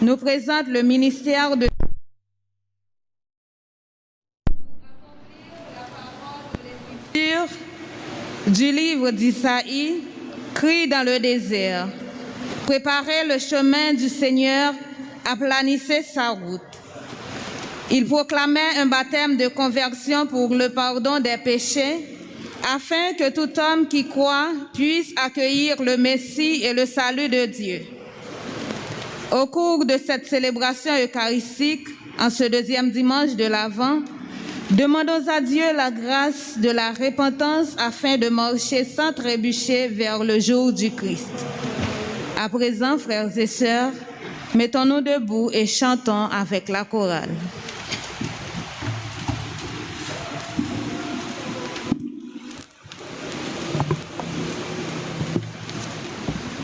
nous présente le ministère de du livre d'Isaïe, Cri dans le désert. Préparez le chemin du Seigneur, aplanissez sa route. Il proclamait un baptême de conversion pour le pardon des péchés, afin que tout homme qui croit puisse accueillir le Messie et le salut de Dieu. Au cours de cette célébration eucharistique, en ce deuxième dimanche de l'Avent, demandons à Dieu la grâce de la repentance afin de marcher sans trébucher vers le jour du Christ. À présent, frères et sœurs, mettons-nous debout et chantons avec la chorale.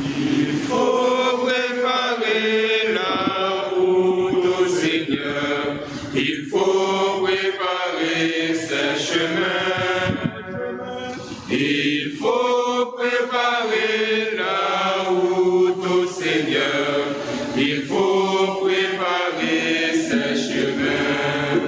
Il faut préparer la route au Seigneur. Il faut préparer ses chemins. Il faut préparer la route au Seigneur. Il faut préparer ses chemins.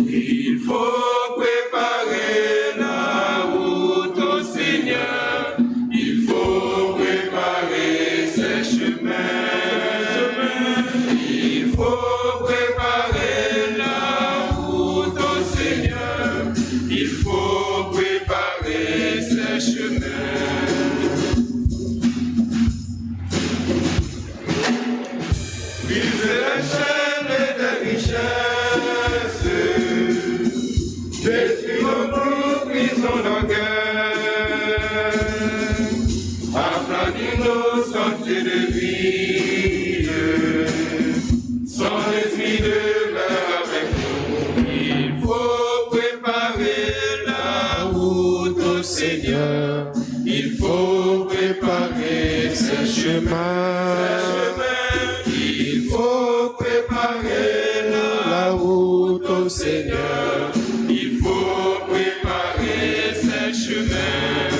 Il faut préparer la route au Seigneur. Il faut préparer ses chemins. Il faut préparer la route au Seigneur. Il faut préparer ses chemins. Briser la chaîne des richesses, détruire nos prisons d'orgueil, aplanir nos sentiers de vie, sans esprit de mer avec nous. Il faut préparer la route au Seigneur. Il faut préparer ses chemins. Il faut préparer la route au Seigneur. Il faut préparer ses chemins.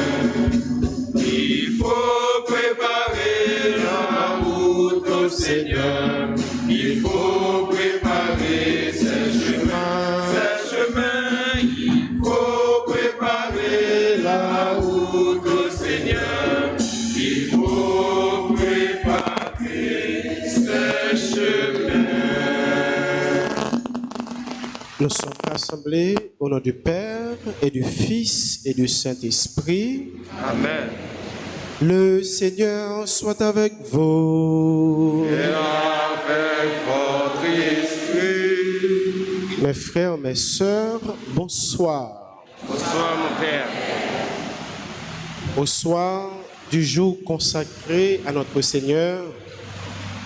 Il faut préparer la route au Seigneur. Il faut préparer ses chemins. Ses chemins. Il faut préparer la route au Seigneur. Il faut préparer ses chemins. Nous sommes rassemblés au nom du Père et du Fils et du Saint-Esprit. Amen. Le Seigneur soit avec vous. Et avec votre esprit. Mes frères, mes sœurs, bonsoir. Bonsoir mon Père. Au soir du jour consacré à notre Seigneur,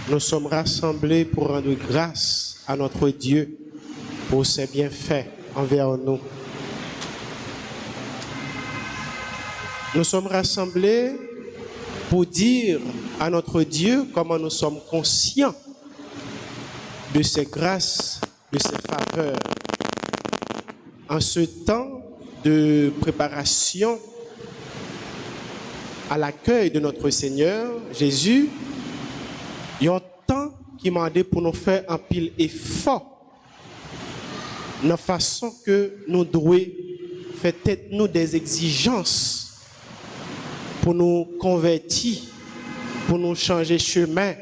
nous sommes rassemblés pour rendre grâce à notre Dieu pour ses bienfaits envers nous. Nous sommes rassemblés pour dire à notre Dieu comment nous sommes conscients de ses grâces, de ses faveurs. En ce temps de préparation à l'accueil de notre Seigneur, Jésus, il y a un temps qui m'a demandé pour nous faire un pile effort de façon que nous devons faire tête nous des exigences pour nous convertir, pour nous changer chemin,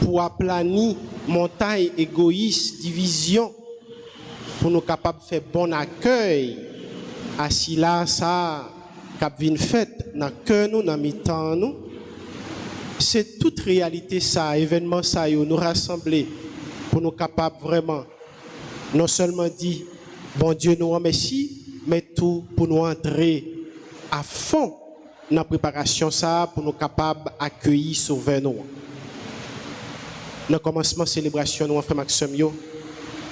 pour aplanir montagne égoïste, division, pour nous capables de faire bon accueil à si là ça cap vinn fait dans cœur nous dans mi-temps nous. C'est toute réalité ça, événement ça nous rassembler pour nous capables vraiment non seulement dire bon Dieu nous remercie, mais tout pour nous entrer à fond dans la préparation ça pour nous capables d'accueillir sauver nous. Dans le commencement de la célébration, nous, frère Maxime,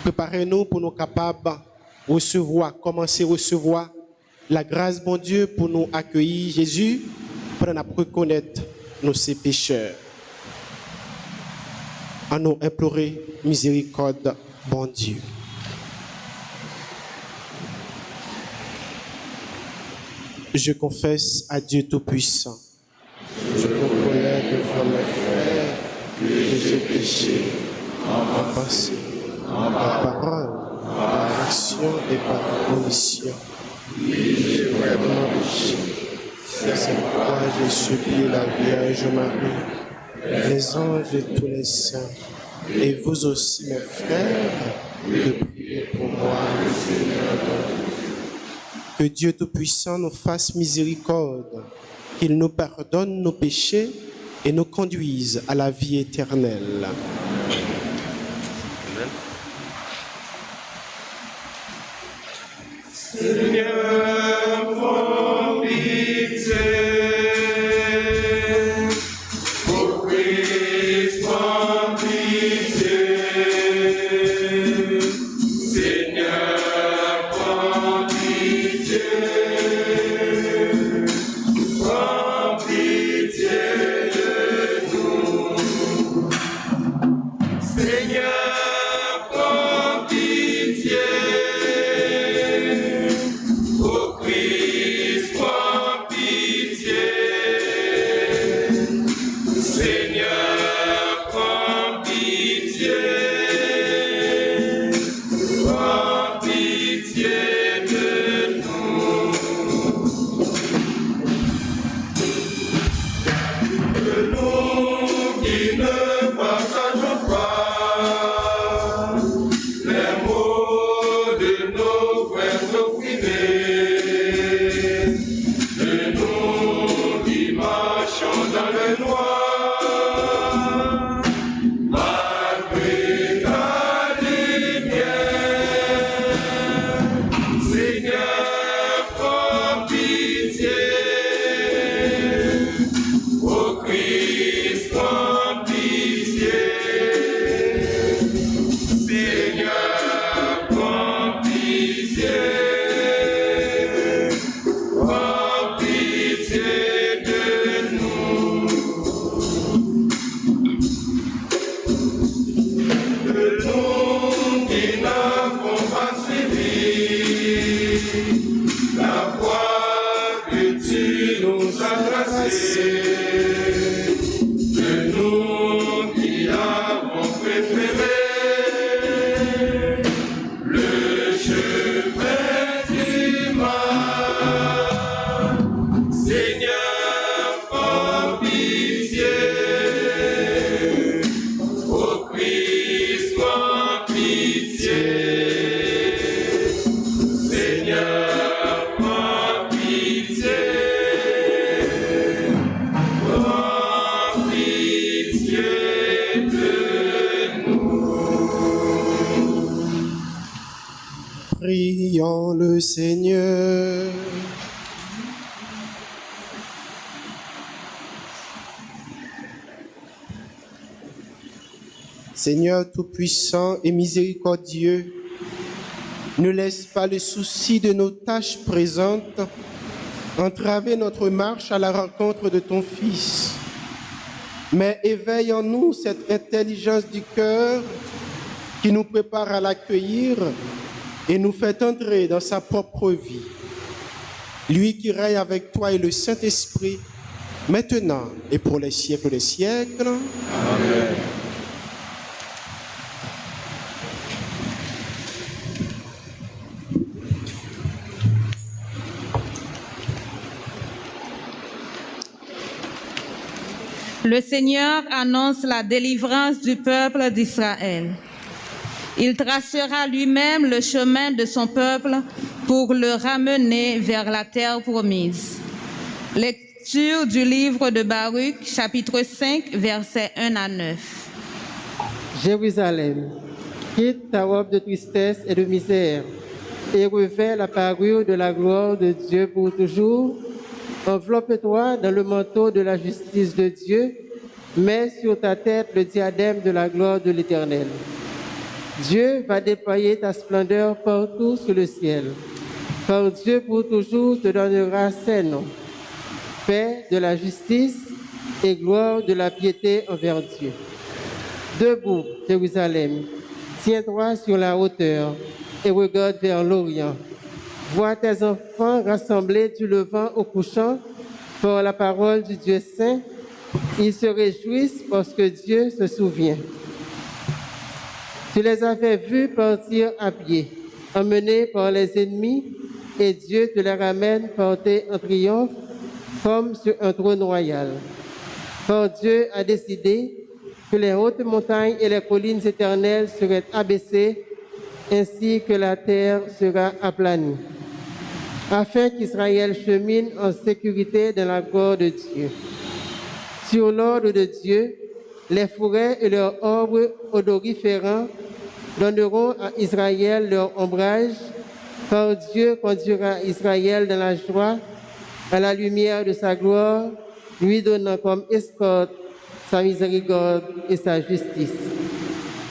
préparez-nous pour nous capables de recevoir, commencer à recevoir la grâce de bon Dieu pour nous accueillir Jésus, pour nous reconnaître nos pécheurs. À nous implorer miséricorde, bon Dieu. Je confesse à Dieu Tout-Puissant. Je reconnais devant mes frères que j'ai j'ai péché en pensée, en parole, par action et par omission. Oui, j'ai vraiment péché. C'est pourquoi j'ai supplié la Vierge Marie, les anges et tous les saints, et vous aussi, mes frères, de prier pour moi, le Seigneur. Que Dieu Tout-Puissant nous fasse miséricorde, qu'il nous pardonne nos péchés et nous conduise à la vie éternelle. Amen. Seigneur, prends pitié. Ô Christ, prends pitié. Seigneur, prends pitié. Prends pitié de nous. Seigneur, prends pitié. Ô Christ, prends pitié. Seigneur, prends pitié. Prends pitié de nous. De nous qui ne partageons pas les mots de nos frères opprimés, de nous qui marchons dans le noir, malgré ta lumière. Seigneur, prends pitié. Ô Christ, prends pitié. Seigneur, prends pitié. Prends pitié de nous. De nous qui n'avons pas suivi la voie que tu nous as tracée. De nous qui avons préféré le chemin du mal. Seigneur, prends pitié. Ô Christ, prends pitié. Seigneur, prends pitié. Prends pitié de nous. Prions le Seigneur. Seigneur Tout-Puissant et miséricordieux, ne laisse pas le souci de nos tâches présentes entraver notre marche à la rencontre de ton Fils, mais éveille en nous cette intelligence du cœur qui nous prépare à l'accueillir et nous fait entrer dans sa propre vie. Lui qui règne avec toi et le Saint-Esprit, maintenant et pour les siècles des siècles. Amen. Le Seigneur annonce la délivrance du peuple d'Israël. Il tracera lui-même le chemin de son peuple pour le ramener vers la terre promise. Lecture du livre de Baruch, chapitre 5, versets 1 à 9. Jérusalem, quitte ta robe de tristesse et de misère et revêt la parure de la gloire de Dieu pour toujours. Enveloppe-toi dans le manteau de la justice de Dieu, mets sur ta tête le diadème de la gloire de l'Éternel. Dieu va déployer ta splendeur partout sur le ciel. Car Dieu pour toujours te donnera ses noms. Paix de la justice et gloire de la piété envers Dieu. Debout, Jérusalem, tiens-toi sur la hauteur et regarde vers l'Orient. Vois tes enfants rassemblés du levant au couchant par la parole du Dieu saint, Ils se réjouissent parce que Dieu se souvient. Tu les avais vus partir à pied, emmenés par les ennemis, et Dieu te les ramène portés en triomphe, comme sur un trône royal. Car Dieu a décidé que les hautes montagnes et les collines éternelles seraient abaissées, ainsi que la terre sera aplanie, afin qu'Israël chemine en sécurité dans la gloire de Dieu. Sur l'ordre de Dieu, les forêts et leurs arbres odoriférants donneront à Israël leur ombrage, car Dieu conduira Israël dans la joie, à la lumière de sa gloire, lui donnant comme escorte sa miséricorde et sa justice.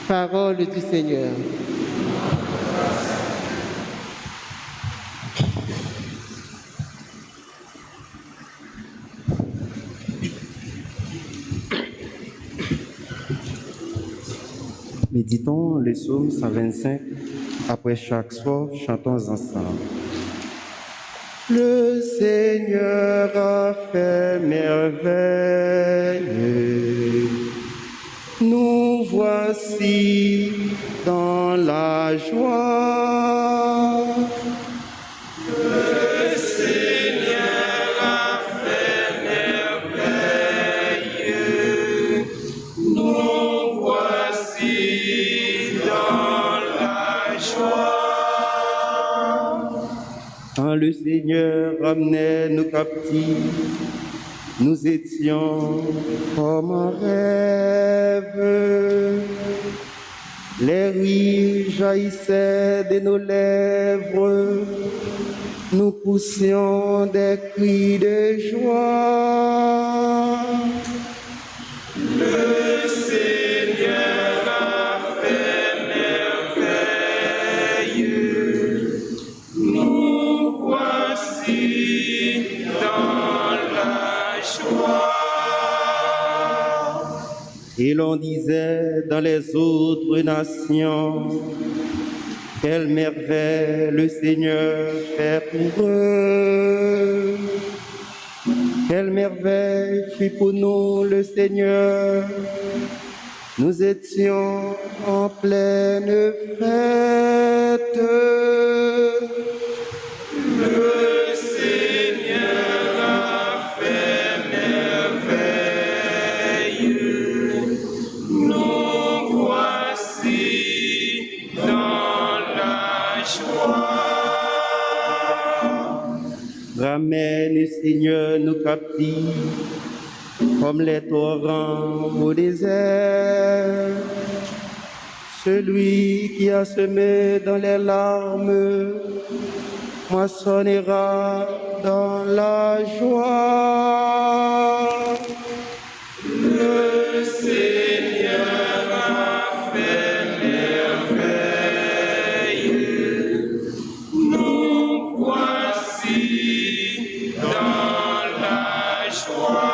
Parole du Seigneur. Méditons le psaume 125. Après chaque strophe, chantons ensemble. Le Seigneur a fait merveille. Nous voici dans la joie. Le Seigneur a fait merveille. Nous voici dans la joie. Quand le Seigneur ramenait nos captifs, nous étions comme un rêve. Les rires jaillissaient de nos lèvres, nous poussions des cris de joie. Le Seigneur a fait merveille. Nous voici dans la joie. Et l'on disait dans les autres nations, quelle merveille le Seigneur fait pour eux. Quelle merveille fit pour nous le Seigneur. Nous étions en pleine fête. Le Seigneur a fait merveille. Nous voici dans la joie. Ramène, Seigneur, nos captifs, comme les torrents au désert. Celui qui a semé dans les larmes moissonnera dans la joie. Le Seigneur a fait merveille. Nous voici dans la joie.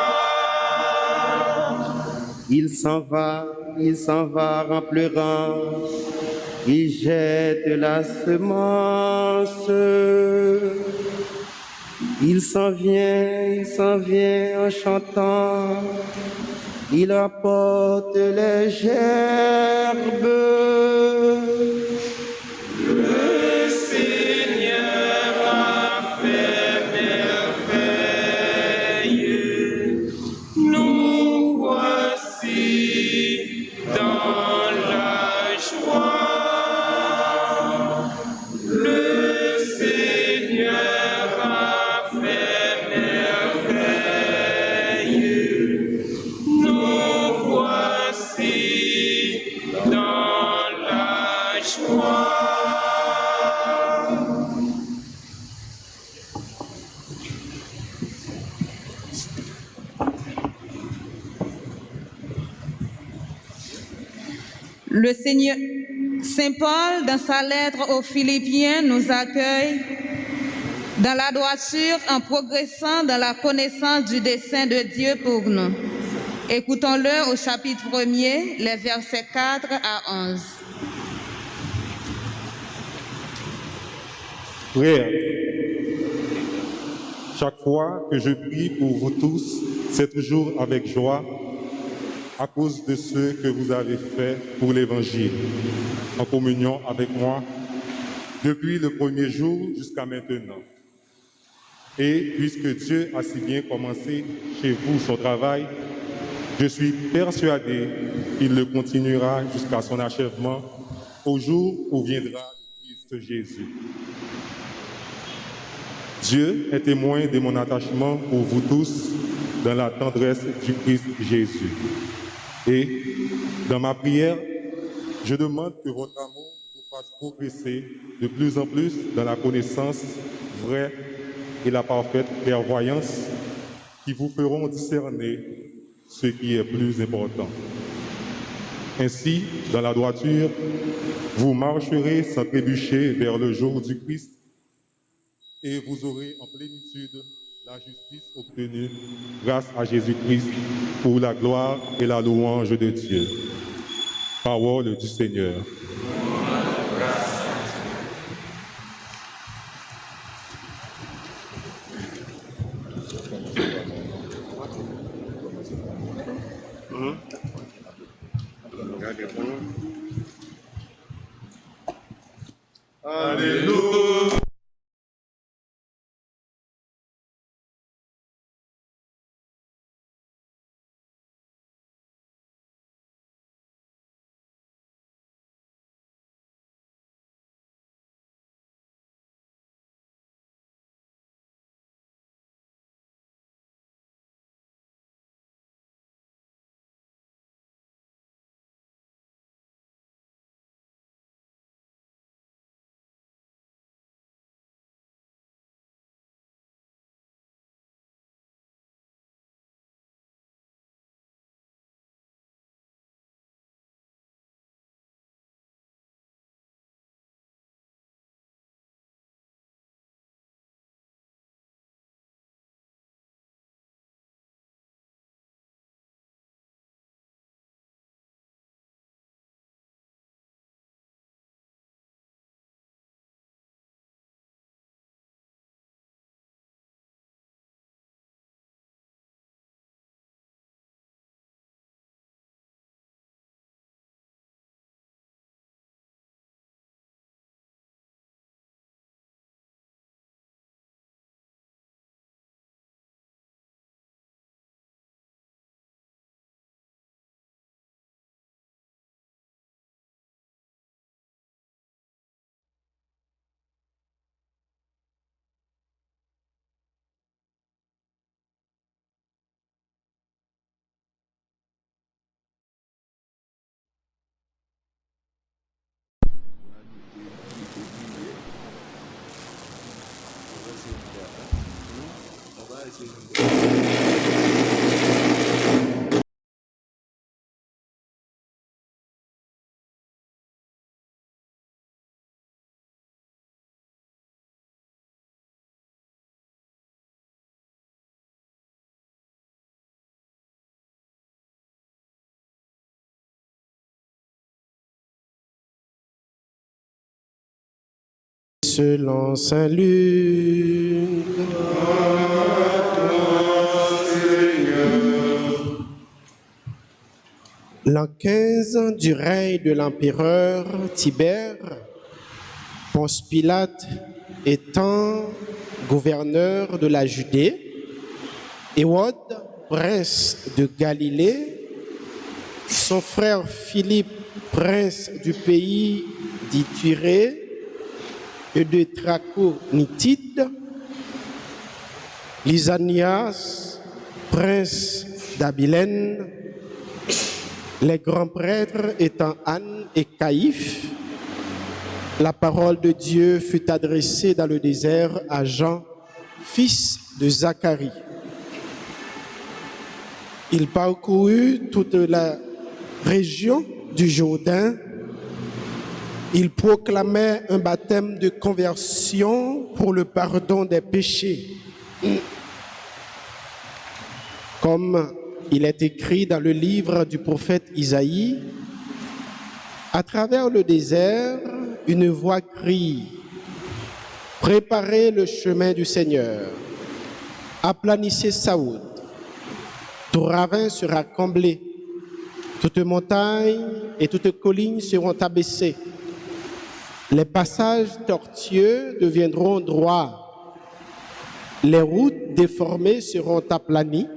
Il s'en va en pleurant, il jette la semence. Il s'en vient en chantant, il apporte les gerbes. Le Seigneur a fait merveille. Nous voici dans la joie. Le Seigneur a fait merveille. Nous voici dans la joie. Le Seigneur, Saint Paul, dans sa lettre aux Philippiens, nous accueille dans la droiture en progressant dans la connaissance du dessein de Dieu pour nous. Écoutons-le au chapitre 1er, les versets 4 à 11. Frères, chaque fois que je prie pour vous tous, c'est toujours avec joie à cause de ce que vous avez fait pour l'Évangile, en communion avec moi depuis le premier jour jusqu'à maintenant. Et puisque Dieu a si bien commencé chez vous son travail, je suis persuadé qu'il le continuera jusqu'à son achèvement au jour où viendra le Christ Jésus. Dieu est témoin de mon attachement pour vous tous dans la tendresse du Christ Jésus. Et dans ma prière, je demande que votre amour vous fasse progresser de plus en plus dans la connaissance vraie et la parfaite clairvoyance qui vous feront discerner ce qui est plus important. Ainsi, dans la droiture, vous marcherez sans trébucher vers le jour du Christ et vous aurez en plénitude la justice obtenue grâce à Jésus-Christ pour la gloire et la louange de Dieu. Parole du Seigneur. Alléluia. Selon Saint Luc. L'an 15 du règne de l'empereur Tibère, Ponce Pilate étant gouverneur de la Judée, Hérode, prince de Galilée, son frère Philippe, prince du pays d'Ithurée et de Traconitide, Lysanias, prince d'Abilène, les grands prêtres étant Anne et Caïphe, la parole de Dieu fut adressée dans le désert à Jean, fils de Zacharie. Il parcourut toute la région du Jourdain. Il proclamait un baptême de conversion pour le pardon des péchés. Comme il est écrit dans le livre du prophète Isaïe, à travers le désert, une voix crie, « Préparez le chemin du Seigneur, aplanissez sa route. Tout ravin sera comblé. Toutes montagnes et toutes collines seront abaissées. Les passages tortueux deviendront droits. Les routes déformées seront aplanies.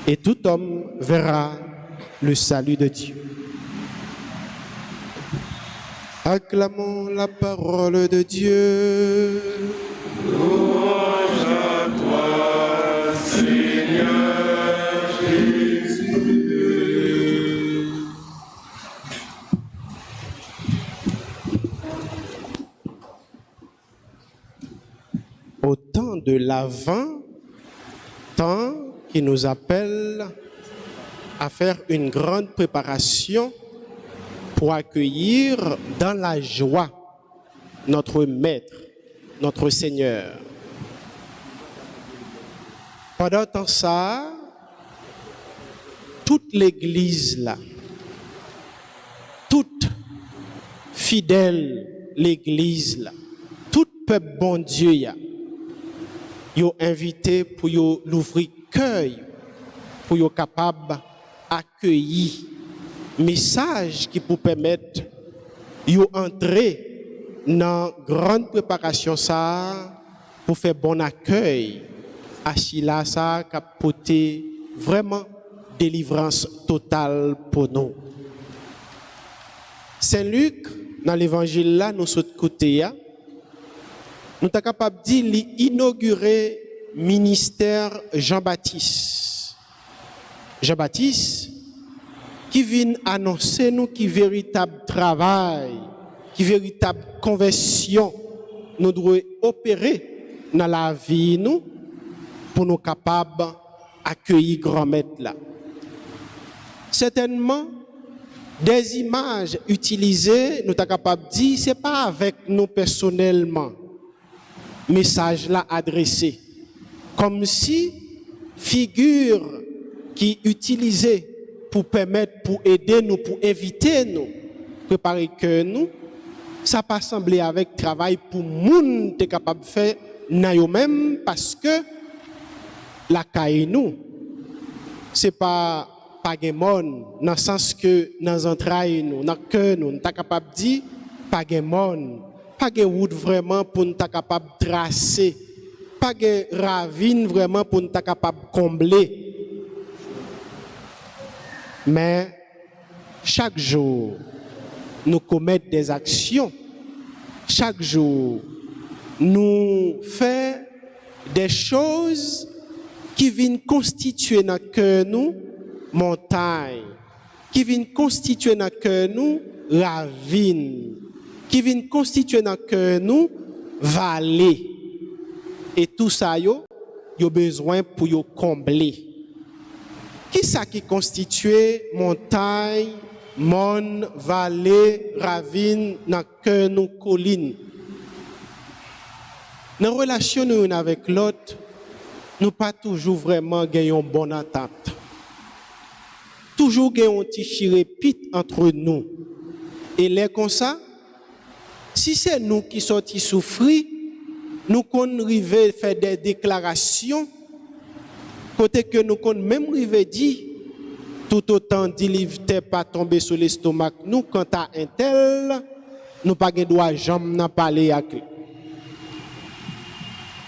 Et tout homme verra le salut de Dieu. Acclamons la parole de Dieu. Louange à toi, Seigneur Jésus. Au temps de l'Avent, temps qui nous appelle à faire une grande préparation pour accueillir dans la joie notre Maître, notre Seigneur. Pendant temps ça, toute l'Église là, toute fidèle l'Église là, tout peuple bon Dieu là, yo invité pour yo l'ouvrir cœur pour yo capable accueillir message qui pour permettre yo entrer dans grande préparation ça pour faire bon accueil à Chila ça qui a porté vraiment délivrance totale pour nous. Saint Luc dans l'évangile là nous sommes côté nous sommes capables de dire l'inaugurer ministère Jean-Baptiste. Jean-Baptiste qui vient annoncer nous qui véritable travail, qui véritable conversion nous devons opérer dans la vie nous pour nous capables d'accueillir grand maître là. Certainement des images utilisées nous sommes capables de dire c'est pas avec nous personnellement. Message là adressé comme si figure qui utilisée pour permettre pour aider nous pour éviter nous préparer que nous ça pas semblé avec travail pour monde t'es capable de faire na yo même parce que la caille nous c'est pas pagemon dans le sens que dans entrailles nous dans cœur nous t'es capable de dire pagemon pas de route vraiment pour nous capable de tracer, pas de ravine vraiment pour nous capable de combler. Mais chaque jour, nous commettons des actions. Chaque jour, nous faisons des choses qui viennent constituer dans le cœur nous montagne, qui viennent constituer dans le cœur nous ravine, qui viennent constituer dans le cœur nous vallée. Et tout ça, yo besoin pour yo combler. Qui ça qui constitue montagne, monde, vallée, ravine, dans le cœur nous colline? Dans la relation nous avec l'autre, nous pas toujours vraiment gagnons bonne entente. Toujours gagnons un petit chirépite entre nous. Et les comme ça, si c'est nous qui sommes souffrir, nous qu'on arriver faire des déclarations, côté que nous qu'on même arriver dire, tout autant délivre pas tomber sur l'estomac, nous quant à un tel, nous pas de droit jamais n'en parler avec lui.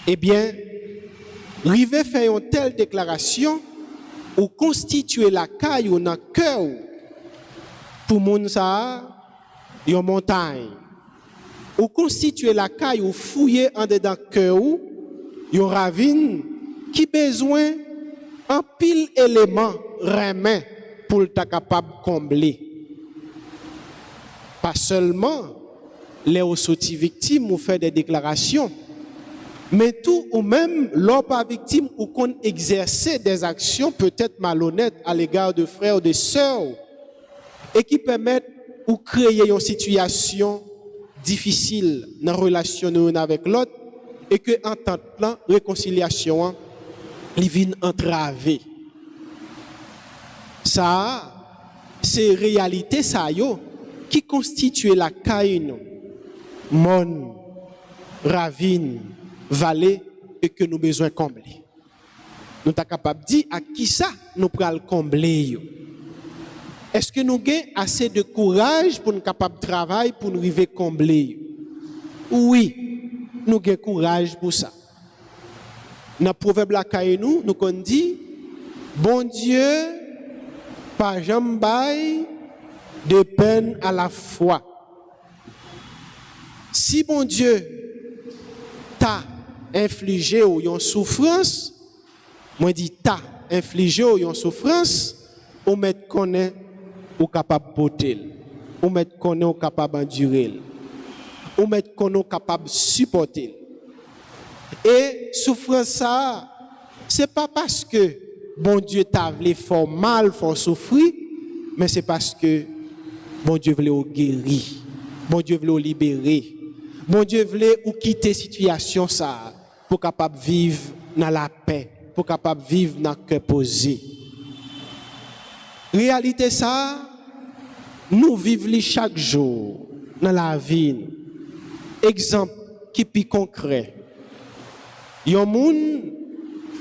Eh bien, arriver faire une telle déclaration ou constituer la caille ou dans le cœur pour moun ça, une montagne. Ou constituer la caille ou fouiller en dedans cœur ou yon ravine qui besoin en pile élément remet pour le capable combler. Pas seulement les sortis victimes ou faire des déclarations, mais tout ou même l'on pas victime ou qu'on exercer des actions peut-être malhonnêtes à l'égard de frères ou de sœurs et qui permettent ou créer une situation difficile dans la relation avec l'autre et que en tant que réconciliation il vient entraver. Ça c'est réalité ça yo qui constitue la caille mon ravine vallée et que nous besoin combler. nous sommes capables de dire à qui ça nous pral combler. Est-ce que nous avons assez de courage pour nous capables de travailler pour nous arriver combler? Oui, nous avons courage pour ça. Dans le proverbe la nous dit bon Dieu pas jamais de peine à la fois. Si bon Dieu t'a infligé une souffrance, moi dis t'a infligé une souffrance, ou mettre connaît ou capable porter, ou mettre connaît ou capable endurer, ou mettre connaît ou capable supporter. Et souffrance ça, c'est pas parce que bon Dieu t'a voulu faire mal, faire souffrir, mais c'est parce que bon Dieu voulait vous guérir, bon Dieu voulait vous libérer, bon Dieu voulait vous quitter situation ça pour capable vivre dans la paix, pour capable vivre dans le cœur posé. Réalité ça, nous vivons chaque jour dans la vie. Exemple qui est plus concret. Il y a un monde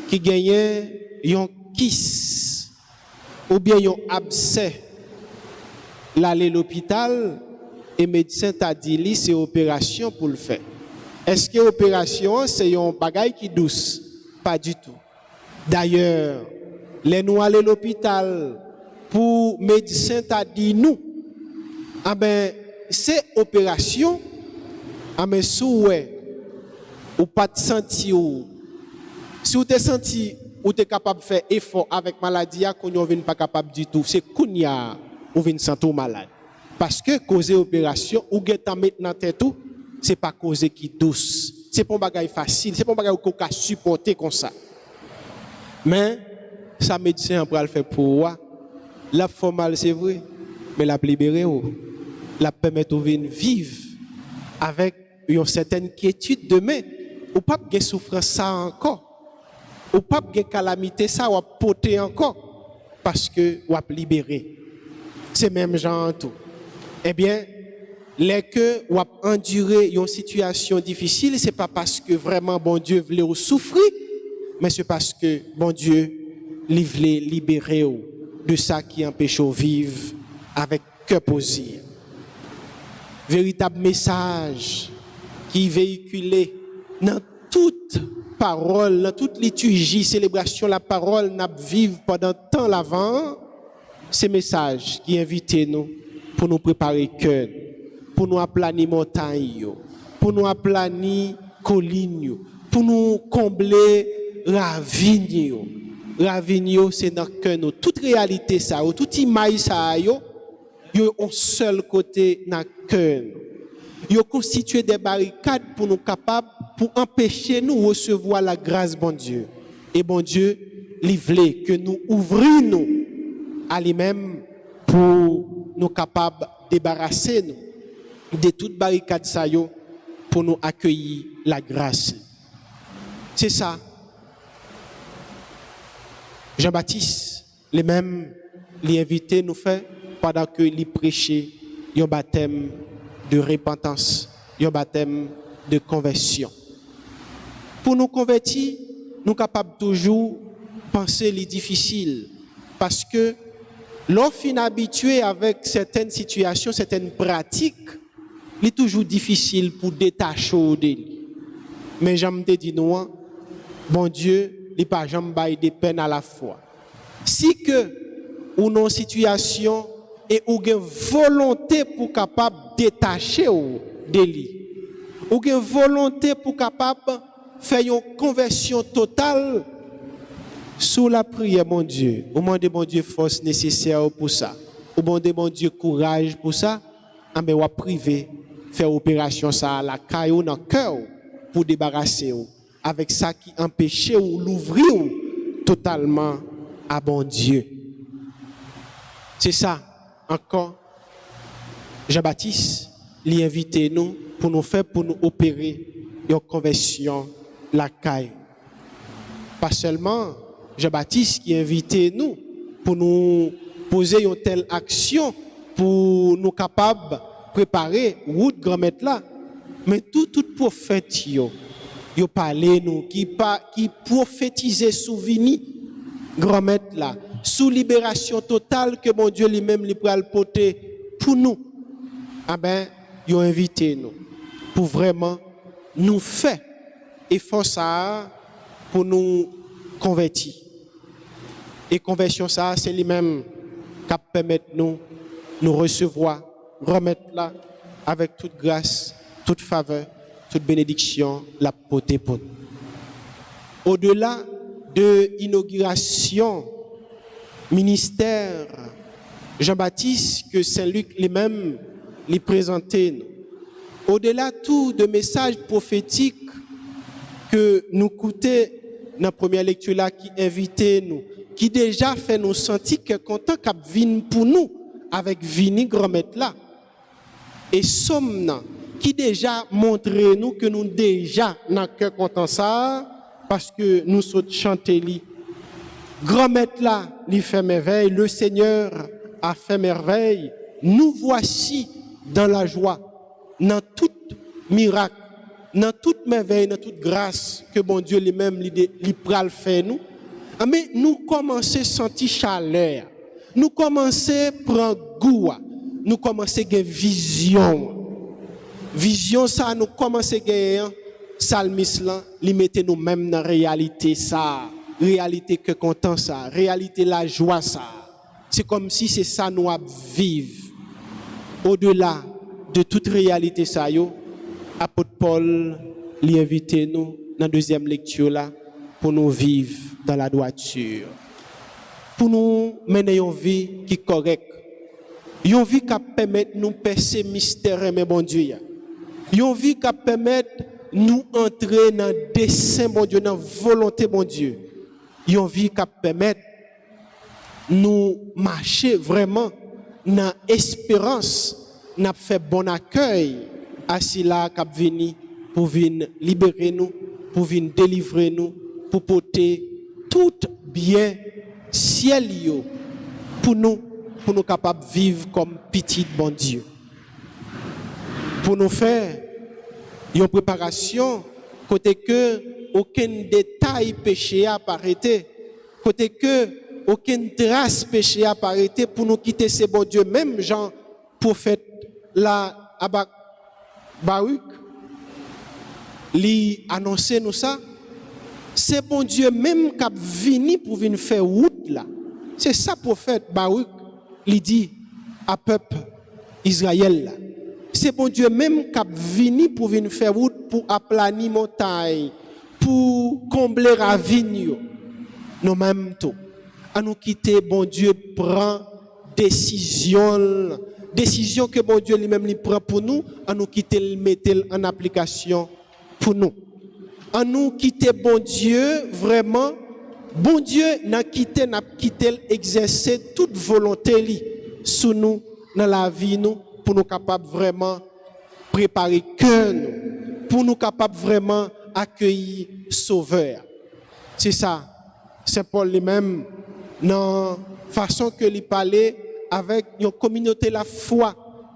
qui gagne un kiss ou bien un abcès. L'aller à l'hôpital et le médecin t'a dit c'est opération pour le faire. Est-ce que l'opération c'est un bagage qui douce? Pas du tout. D'ailleurs, les nous aller à l'hôpital pour le médecin t'a dit nous. Ah ben c'est opération. Ah mais souhait ou pas te sentir si vous te senti ou tu es capable de faire effort avec maladie qu'on ne vient pas capable du tout, c'est qu'on y a ou vient sentir malade parce que causer opération ou get mettre dans tête tout c'est pas causer qui douce, c'est pas un bagage facile, c'est pas un bagage qu'on peut supporter comme ça, mais ça médecin pour le faire pour moi la formal c'est vrai mais la libérer la permettre de vivre avec une certaine quiétude demain. Ou pas de souffrance ça encore. Ou pas de calamité ça ou porter encore. Parce que ou libérer. C'est même genre tout. Eh bien, les que ou endurer une situation difficile, c'est pas parce que vraiment bon Dieu voulait ou souffrir, mais c'est parce que bon Dieu voulait libérer de ça qui empêche de vivre avec cœur posé. Véritable message qui véhiculé dans toute parole, dans toute liturgie, célébration, la parole n'a vivre pendant tant l'avant, ces messages qui invitent nous pour nous préparer cœur, pour nous aplanir montagne, pour nous aplanir collines, pour nous combler ravine. Ravine, c'est dans le cœur, toute réalité ça, toute image ça, yo un seul côté dans le cœur. Ils ont constitué des barricades pour nous capables, pour empêcher nous de recevoir la grâce de bon Dieu. Et bon Dieu, il voulait que nous ouvrions nous à lui-même pour nous capables de débarrasser nous de toute barricade ça yo, pour nous accueillir la grâce. C'est ça. Jean-Baptiste, les mêmes, les invités nous fait pendant que les prêchait un baptême de repentance, un baptême de conversion. Pour nous convertir, nous sommes capables toujours penser les difficiles parce que lorsqu'on est habitué avec certaines situations, certaines pratiques, il est toujours difficile pour détacher de lui. Mais j'aime te dire nous, bon Dieu, il n'est pas jamais des peines à la fois. Si que ou non situation et ou une volonté pour capable détacher de lui, ou une volonté pour capable faire une conversion totale sous la prière, mon Dieu. Au moment de mon Dieu force nécessaire pour ça. Au moment de mon Dieu courage pour ça. Mais on va priver faire opération ça à la caillou dans le cœur pour débarrasser avec ça qui empêchait ou l'ouvrir totalement à bon Dieu. C'est ça. Encore, Jean-Baptiste l'a invité nous pour nous faire, pour nous opérer une conversion la caille. Pas seulement Jean-Baptiste qui a invité nous pour nous poser une telle action, pour nous capables de préparer route grand-maître là, mais tout prophète yo parlé nous qui prophétisait souvenir grand-mère là, sous libération totale que mon Dieu lui-même lui pourra le porter pour nous. Ah ben, ils ont invité nous pour vraiment nous faire effort ça pour nous convertir. Et conversion ça, c'est lui-même qui permet nous recevoir, remettre là avec toute grâce, toute faveur, toute bénédiction, la portée pour nous. Au-delà de l'inauguration ministère Jean-Baptiste que Saint-Luc lui-même lui présentait, au-delà tout de messages prophétiques que nous coûtait dans la première lecture là qui invitait nous, qui déjà fait nous sentir que content cap vinn pour nous avec vini grand-mère là. Et somme qui déjà montré nous que nous déjà dans cœur content ça parce que nous sommes chanter li. Grand-mère là, lui fait merveille, le Seigneur a fait merveille. Nous voici dans la joie, dans tout miracle, dans toute merveille, dans toute grâce que bon Dieu lui-même lui pral fait nous. Mais nous commençons à sentir chaleur, nous commençons à prendre goût, nous commençons à gagner vision. Vision ça, nous commençons à gagner salmis là, lui mettez nous-mêmes dans la réalité ça, réalité que content ça, réalité la joie ça. C'est comme si c'est ça nous à vivre. Au-delà de toute réalité ça yo, apôtre Paul lui invite nous dans la deuxième lecture là pour nous vivre dans la droiture. Pour nous mener une vie qui est correcte. Une vie qui permet de nous percer mystère mais bon Dieu. Une vie qui permet nous entrer dans le dessein bon Dieu, dans la volonté bon Dieu. Une vie qui permet nous marcher vraiment dans l'espérance, nous fait bon accueil à cela qui venu pour venir libérer nous, pour venir délivrer nous, pour porter tout bien ciel pour nous capables de vivre comme petit bon Dieu. Pour nous faire une préparation, côté que aucun détail péché a arrêté, côté que aucune trace péché a arrêté pour nous quitter ce bon Dieu, même Jean prophète là Baruch lui annoncer nous ça, c'est bon Dieu même qui a venu pour venir faire route là. C'est ça prophète Baruch lui dit à peuple Israël là. C'est bon Dieu même qui a venu pour venir faire route pour aplanir montagne, pour combler ravine. Nous même tout. À nous quitter, bon Dieu prend décision que bon Dieu lui-même lui prend pour nous, à nous quitter, le mettre en application pour nous. À nous quitter, bon Dieu, vraiment, bon Dieu n'a quitté exercer toute volonté li sous nous, dans la vie nous, pour nous capables vraiment préparer cœur nous, pour nous capables vraiment accueillir Sauveur. C'est ça. Saint Paul lui-même, dans la façon que lui parlait avec une communauté la foi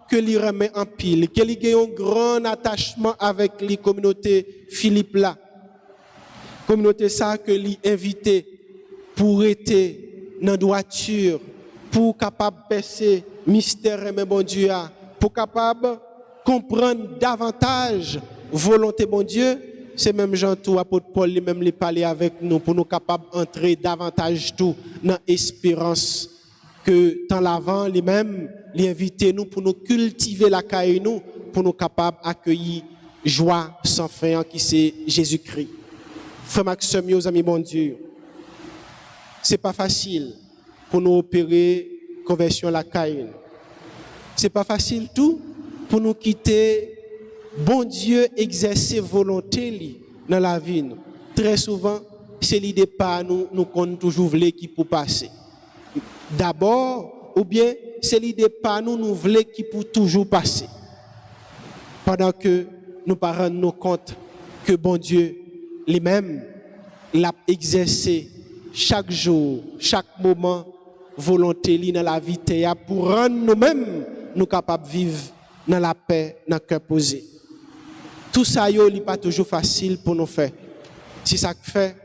que lui remet en pile, que lui a un grand attachement avec les communautés Philippe là. Communauté ça que lui invité pour être dans la droiture, pour capable percer mystère mais bon Dieu, pour capable comprendre davantage volonté bon Dieu. C'est même Jean tout, apôtre Paul lui-même lui parler avec nous pour nous capables d'entrer davantage tout dans l'espérance que dans l'avant lui-même lui inviter nous pour nous cultiver la caille nous pour nous capables d'accueillir joie sans fin qui c'est Jésus-Christ. Frère Maxime, mes amis bon Dieu, c'est pas facile pour nous opérer conversion la caille. C'est pas facile tout pour nous quitter. Bon Dieu exercer volonté dans la vie. Très souvent, c'est l'idée pas nous comptons toujours voulons qui pour passer. D'abord, ou bien c'est l'idée pas nous voulons qui pour toujours passer. Pendant que nous ne rendons nous compte que bon Dieu lui-même l'a exercé chaque jour, chaque moment, volonté dans la vie pour rendre nous-mêmes nous capables de vivre dans la paix, dans le cœur posé. Tout ça n'est pas toujours facile pour nous faire. C'est ça que fait,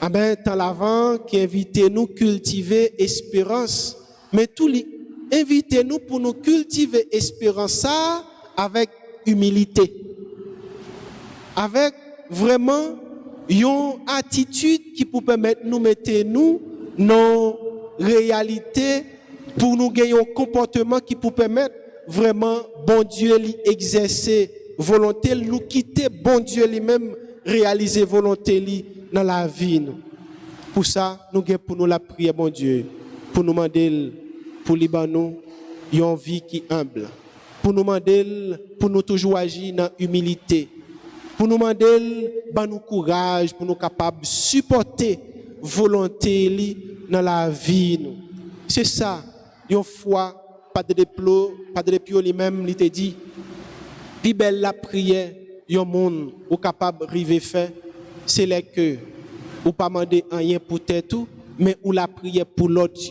Amen, dans l'avant qui invite-nous cultiver espérance, mais tout invitez-nous pour nous cultiver espérance ça avec humilité. Avec vraiment une attitude qui peut permettre de nous mettre nous dans la réalité pour nous gagner un comportement qui peut permettre vraiment bon Dieu exercer volonté, nous quitter bon Dieu lui-même réaliser volonté lui dans la vie. Pour ça, nous avons pour nous la prière, bon Dieu, pour nous demander pour nous une vie qui est humble, pour nous demander pour nous toujours agir dans l'humilité, pour nous demander nous courage, pour nous capables de supporter volonté dans la vie. C'est ça, une fois, pas de déplore lui-même, il te dit, plus belle la prière, un monde ou capable de arriver faire, c'est là que ou pas demander rien pour tout, mais ou la prière pour l'autre.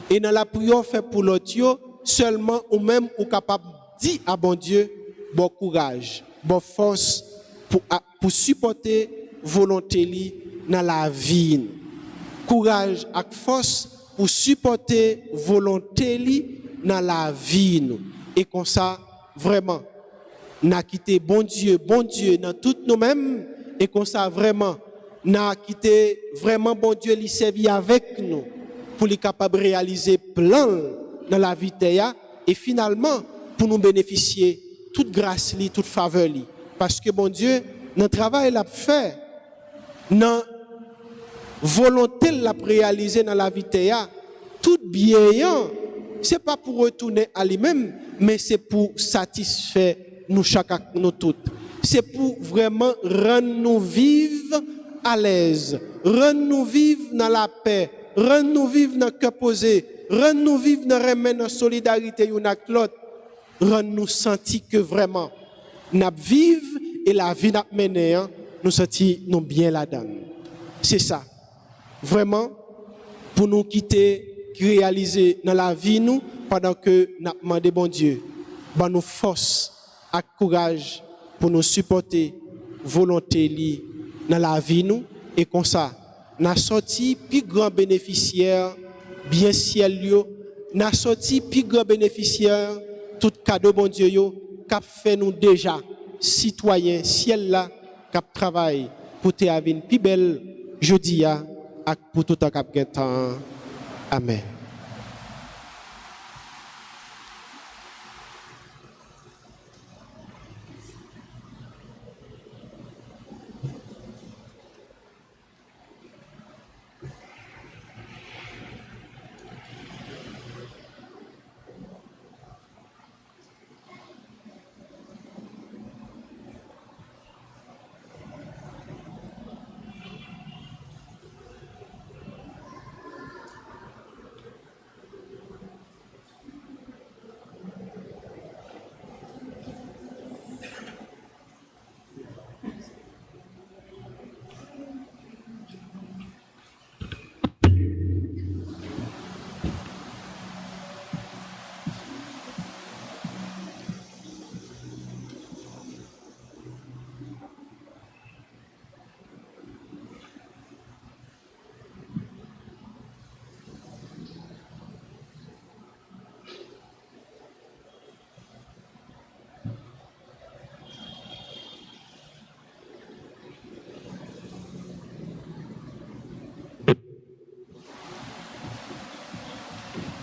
Et dans la prière fait pour l'autre, seulement ou même ou capable de dire à bon Dieu, bon courage, bon force pour supporter volonté li dans la vie. Courage et force pour supporter volonté li dans la vie. Et comme ça, vraiment, n'a quitté bon Dieu dans tout nous-mêmes, et comme ça, vraiment, n'a quitté vraiment bon Dieu lui servir avec nous pour les capable de réaliser plein dans la vie et finalement pour nous bénéficier toute grâce li, toute faveur li. Parce que bon Dieu, notre travail l'a fait, dans volonté l'a réaliser dans la vie tout bienveillant, c'est pas pour retourner à lui-même, mais c'est pour satisfaire nous chacun, nous toutes. C'est pour vraiment rendre nous vivre à l'aise, rendre nous vivre dans la paix, rendre nous vivre dans le cœur posé, rendre nous vivre dans la solidarité une avec l'autre, rendre nous sentir que vraiment nous vivons et la vie nous mène, nous sentir nous bien là-dedans. C'est ça. Vraiment, pour nous quitter, réaliser dans la vie nous, pendant que nous demandons bon Dieu, nous force et courage pour nous supporter volonté li dans la vie nous et comme ça n'a sorti plus grand bénéficiaire bien ciel yo n'a sorti plus grand bénéficiaire tout cadeau bon Dieu yo qu'a fait nous déjà citoyens ciel là qu'a travail pour te avoir une plus belle jeudi a pour tout un cap temps. Amen.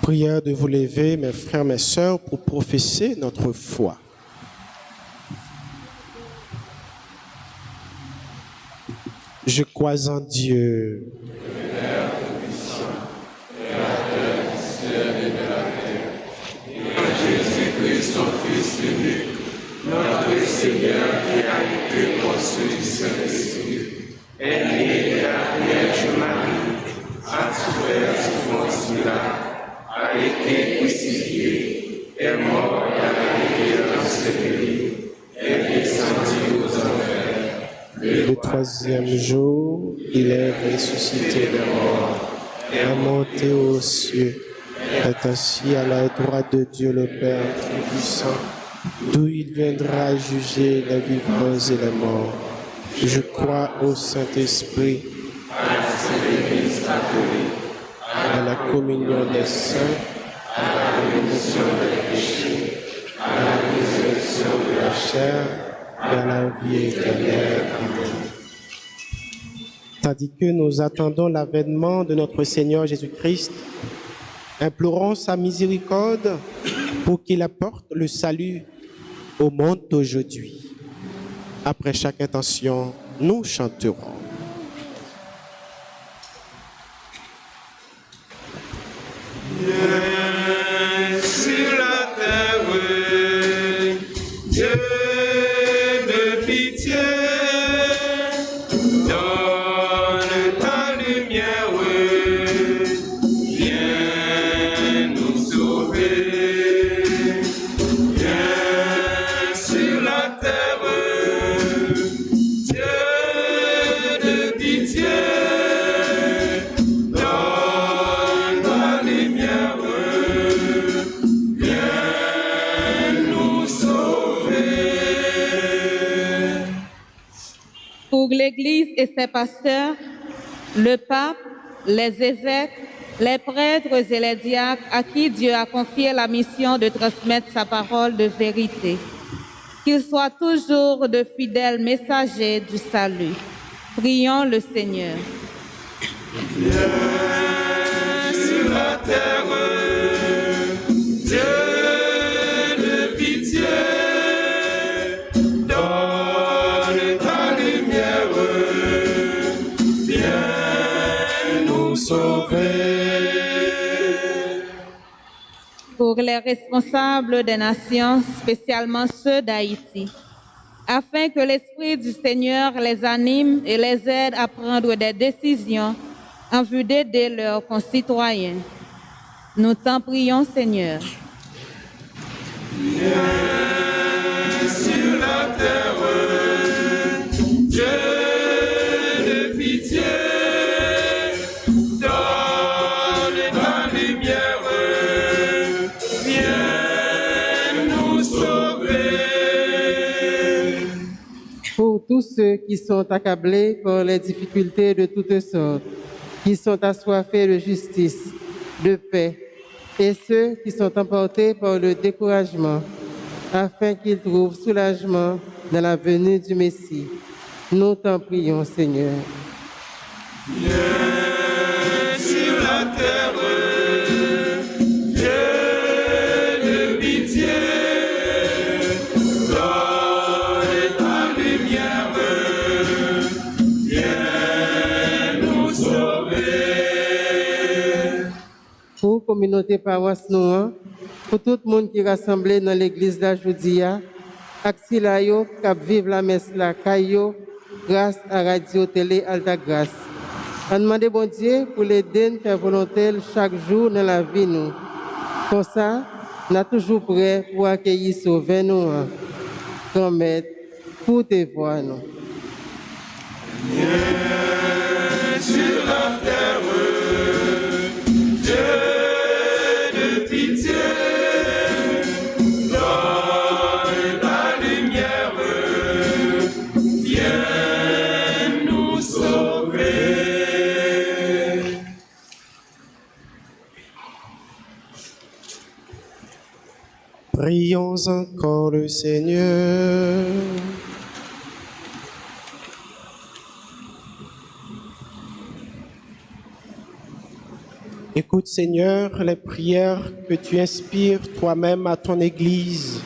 Prière de vous lever, mes frères, mes sœurs, pour professer notre foi. Je crois en Dieu, Jésus-Christ, son Fils unique, notre Seigneur qui a été conçu du Saint-Esprit, est né de la Vierge Marie, a souffert souffrance miracle, a été crucifié, est mort et a été enseveli, est descendu aux enfers. le troisième jour, il est ressuscité des morts, est monté aux cieux, est assis à la droite de Dieu le Père Tout-Puissant, d'où il viendra juger les vivants et les morts. Je crois au Saint-Esprit, à la communion des saints, à la rémission des péchés, à la résurrection de la chair et à la vie éternelle. Amen. Tandis que nous attendons l'avènement de notre Seigneur Jésus-Christ, implorons sa miséricorde pour qu'il apporte le salut au monde d'aujourd'hui. Après chaque intention, nous chanterons. Viens sur la terre, Dieu de pitié, donne ta lumière, viens nous sauver. Viens sur la terre, Dieu de pitié, donne ta lumière, viens nous sauver. Pour l'Église et ses pasteurs, le pape, les évêques, les prêtres et les diacres à qui Dieu a confié la mission de transmettre sa parole de vérité, qu'ils soient toujours de fidèles messagers du salut. Prions le Seigneur. Viens sur la terre, Dieu de pitié, donne ta lumière, viens nous sauver. Pour les responsables des nations, spécialement ceux d'Haïti, afin que l'Esprit du Seigneur les anime et les aide à prendre des décisions en vue d'aider leurs concitoyens. Nous t'en prions, Seigneur. Sur la terre, Dieu de pitié, donne ta lumière, viens nous sauver. Pour tous ceux qui sont accablés par les difficultés de toutes sortes, qui sont assoiffés de justice, de paix, et ceux qui sont emportés par le découragement, afin qu'ils trouvent soulagement dans la venue du Messie. Nous t'en prions, Seigneur. Sur la terre, Dieu de pitié, donne ta lumière, viens nous sauver. Pour communauté paroisse Noa, pour tout le monde qui est rassemblé dans l'église d'Ajoudia, Axila yo k'ap vive la messe la kayo grâce à Radio Télé Alta Grâce. On demande bon Dieu pour l'aider à faire volonté chaque jour dans la vie nous. Comme ça, on est toujours prêt pour accueillir sauver nous. Grand maître, pour te voir nous. Sur la terre, Dieu de pitié, donne ta lumière, viens nous sauver. Prions encore le Seigneur. Écoute, Seigneur, les prières que tu inspires toi-même à ton Église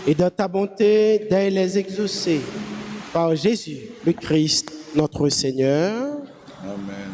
et dans ta bonté d'aller les exaucer par Jésus, le Christ, notre Seigneur. Amen.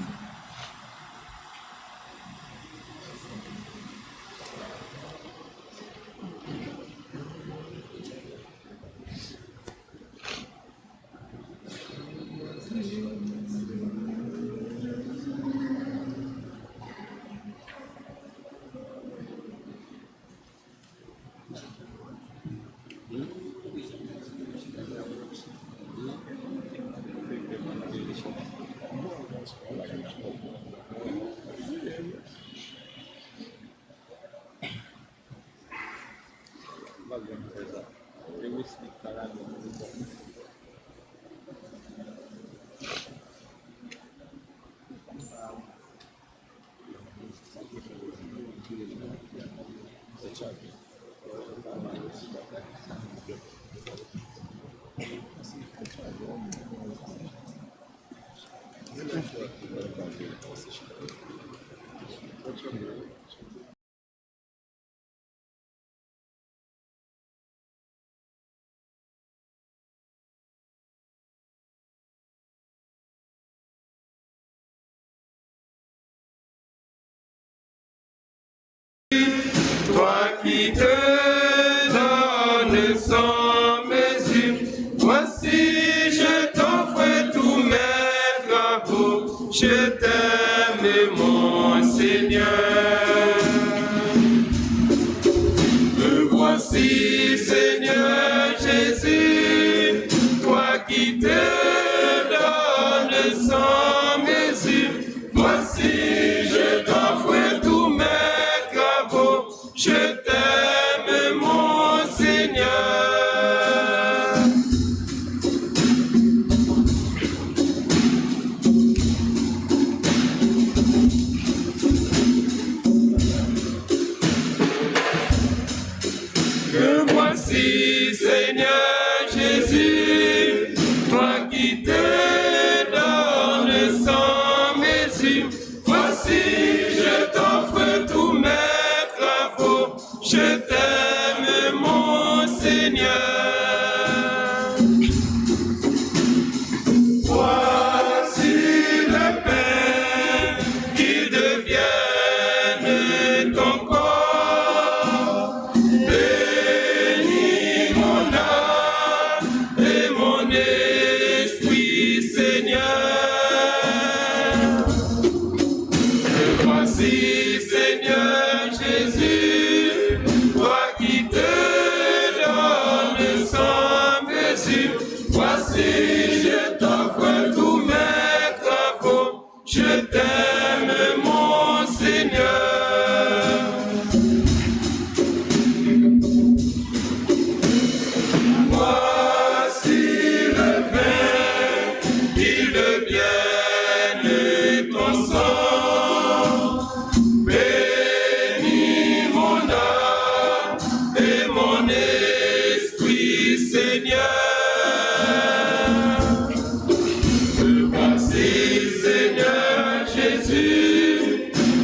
donne sans mesure. Voici, je t'offre tous mes travaux. Je t'aime, mon Seigneur. Me voici, Seigneur Jésus, toi qui te donnes sans mesure. Voici, je t'offre tous mes travaux. Je t'aime, mon Seigneur. Me voici, Seigneur Jésus, toi qui te donnes sans mesure. Voici, je t'offre tous mes travaux. Je t'aime, mon Seigneur. Voici le pain qui devienne ton corps. Bénis mon âme et mon esprit, Seigneur. Me voici, Seigneur Jésus, toi qui te donnes sans mesure. Voici, je t'offre tous mes travaux. Je t'aime, mon Seigneur. Voici le vin, qu'il devienne ton sang. Bénis mon âme et mon esprit, Seigneur. Me voici, Seigneur Jésus,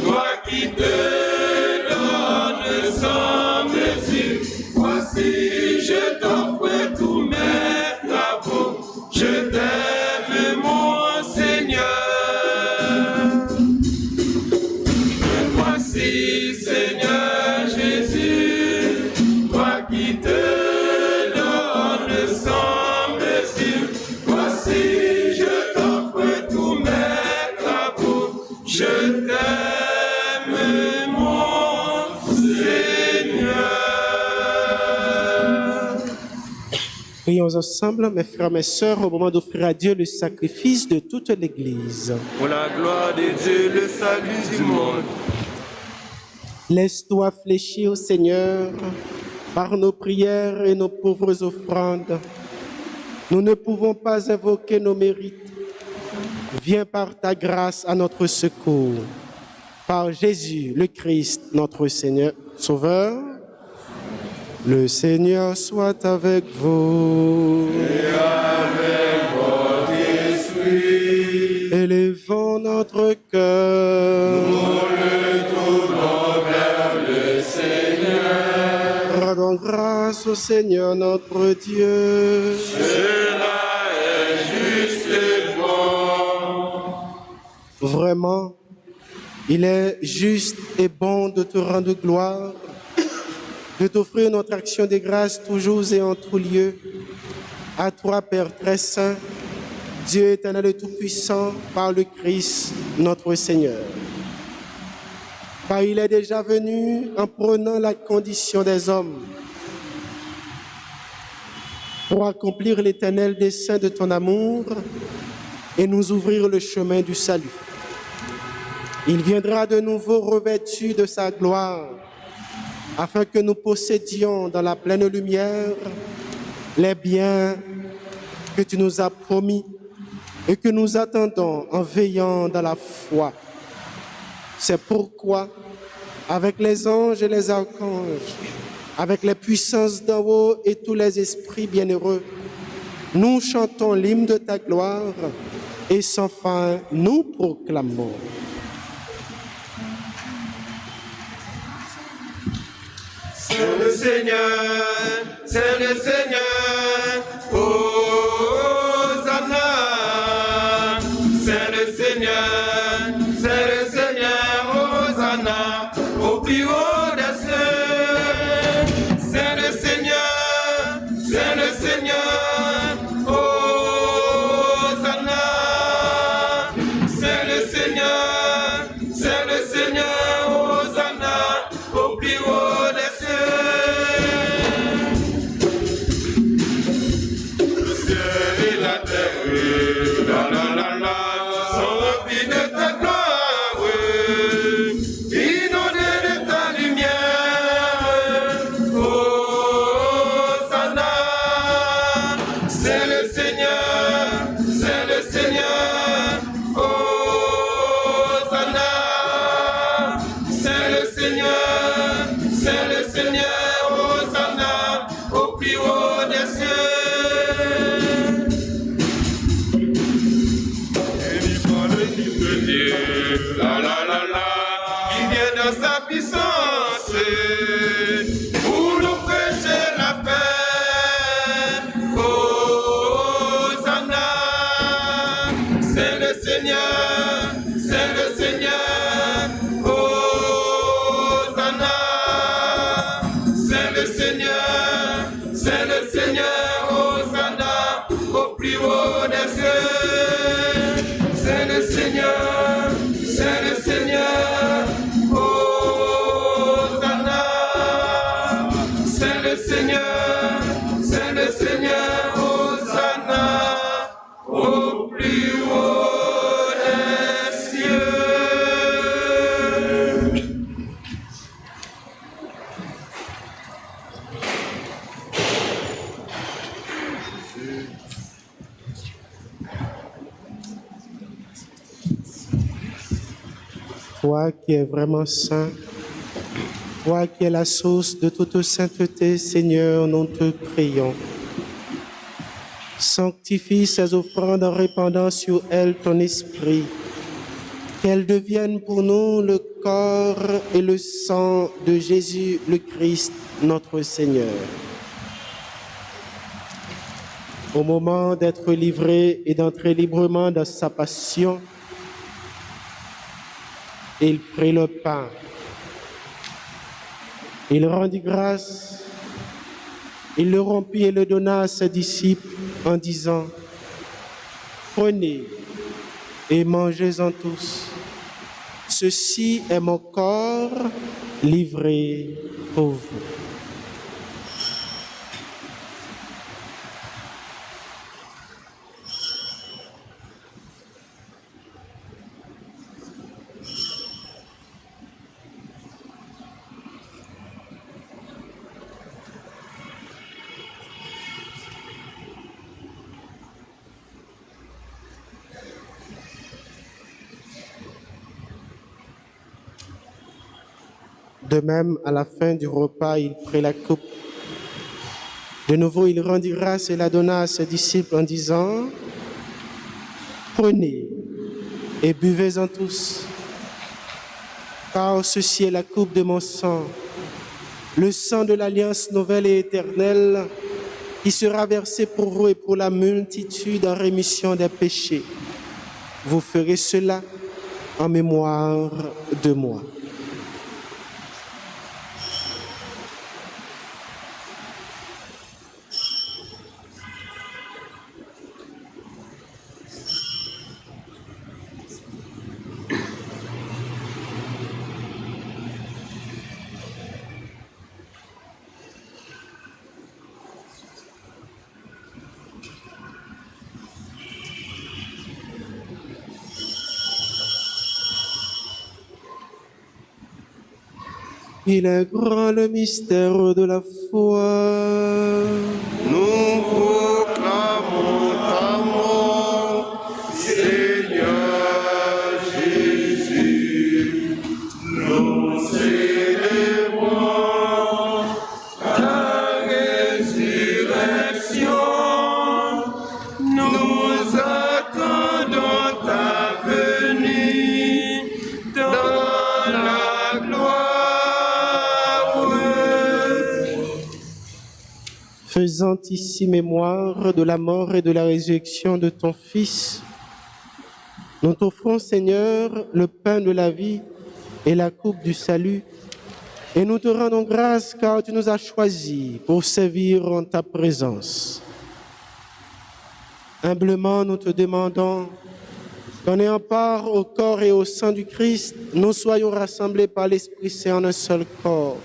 toi qui te donnes sans mesure. Voici, je t'offre tous mes travaux. Je t'aime, mon Seigneur. Me voici, Seigneur Jésus, toi qui te donnes sans mesure. Voici, je t'offre tous mes travaux. Je t'aime, mon Seigneur. Prions ensemble, mes frères, mes sœurs, au moment d'offrir à Dieu le sacrifice de toute l'Église. Pour la gloire de Dieu, le salut du monde. Laisse-toi fléchir au Seigneur par nos prières et nos pauvres offrandes. Nous ne pouvons pas invoquer nos mérites. Viens par ta grâce à notre secours. Par Jésus, le Christ, notre Seigneur, Sauveur. Le Seigneur soit avec vous. Et avec votre esprit, Élevons notre cœur. nous le tournons vers le Seigneur. Rendons grâce au Seigneur notre Dieu. Cela est juste et bon. Vraiment, il est juste et bon de te rendre gloire, de t'offrir notre action de grâce toujours et en tout lieu. À toi, Père très saint, Dieu éternel et tout-puissant, par le Christ, notre Seigneur. Car il est déjà venu en prenant la condition des hommes pour accomplir l'éternel dessein de ton amour et nous ouvrir le chemin du salut. Il viendra de nouveau revêtu de sa gloire, afin que nous possédions dans la pleine lumière les biens que tu nous as promis et que nous attendons en veillant dans la foi. C'est pourquoi, avec les anges et les archanges, avec les puissances d'en haut et tous les esprits bienheureux, nous chantons l'hymne de ta gloire et sans fin nous proclamons. C'est le Seigneur, c'est le Seigneur, Hosanna. C'est le Seigneur, Hosanna, au plus haut des cieux. C'est le Seigneur, c'est le Seigneur, c'est le Seigneur. Hosanna, c'est le Seigneur, c'est le Seigneur. Hosanna, au plus haut des cieux. La la la la, il vient dans sa puissance pour nous prêcher la paix. Hosanna, c'est le Seigneur, c'est le Seigneur. Hosanna, c'est le Seigneur, c'est le Seigneur. Hosanna, au plus haut des cieux. C'est le Seigneur, c'est le Seigneur. Hosanna, c'est le Seigneur, c'est le Seigneur. Hosanna, au plus haut des cieux. Toi qui es vraiment saint, toi qui es la source de toute sainteté, Seigneur, nous te prions. Sanctifie ces offrandes en répandant sur elles ton esprit, qu'elles deviennent pour nous le corps et le sang de Jésus le Christ, notre Seigneur. Au moment d'être livré et d'entrer librement dans sa passion, il prit le pain. Il rendit grâce. Il le rompit et le donna à ses disciples en disant, « Prenez et mangez-en tous. Ceci est mon corps livré pour vous. » De même, à la fin du repas, il prit la coupe. De nouveau, il rendit grâce et la donna à ses disciples en disant, « Prenez et buvez-en tous, car ceci est la coupe de mon sang, le sang de l'alliance nouvelle et éternelle, qui sera versé pour vous et pour la multitude en rémission des péchés. Vous ferez cela en mémoire de moi. » Il est grand le mystère de la foi. Nous proclamons ta mort, Seigneur Jésus. Nous célébrons ta résurrection. Nous attendons ta venue dans la gloire. Faisant ici mémoire de la mort et de la résurrection de ton Fils, nous t'offrons, Seigneur, le pain de la vie et la coupe du salut, et nous te rendons grâce car tu nous as choisis pour servir en ta présence. Humblement, nous te demandons qu'en ayant part au corps et au sang du Christ, nous soyons rassemblés par l'Esprit Saint en un seul corps.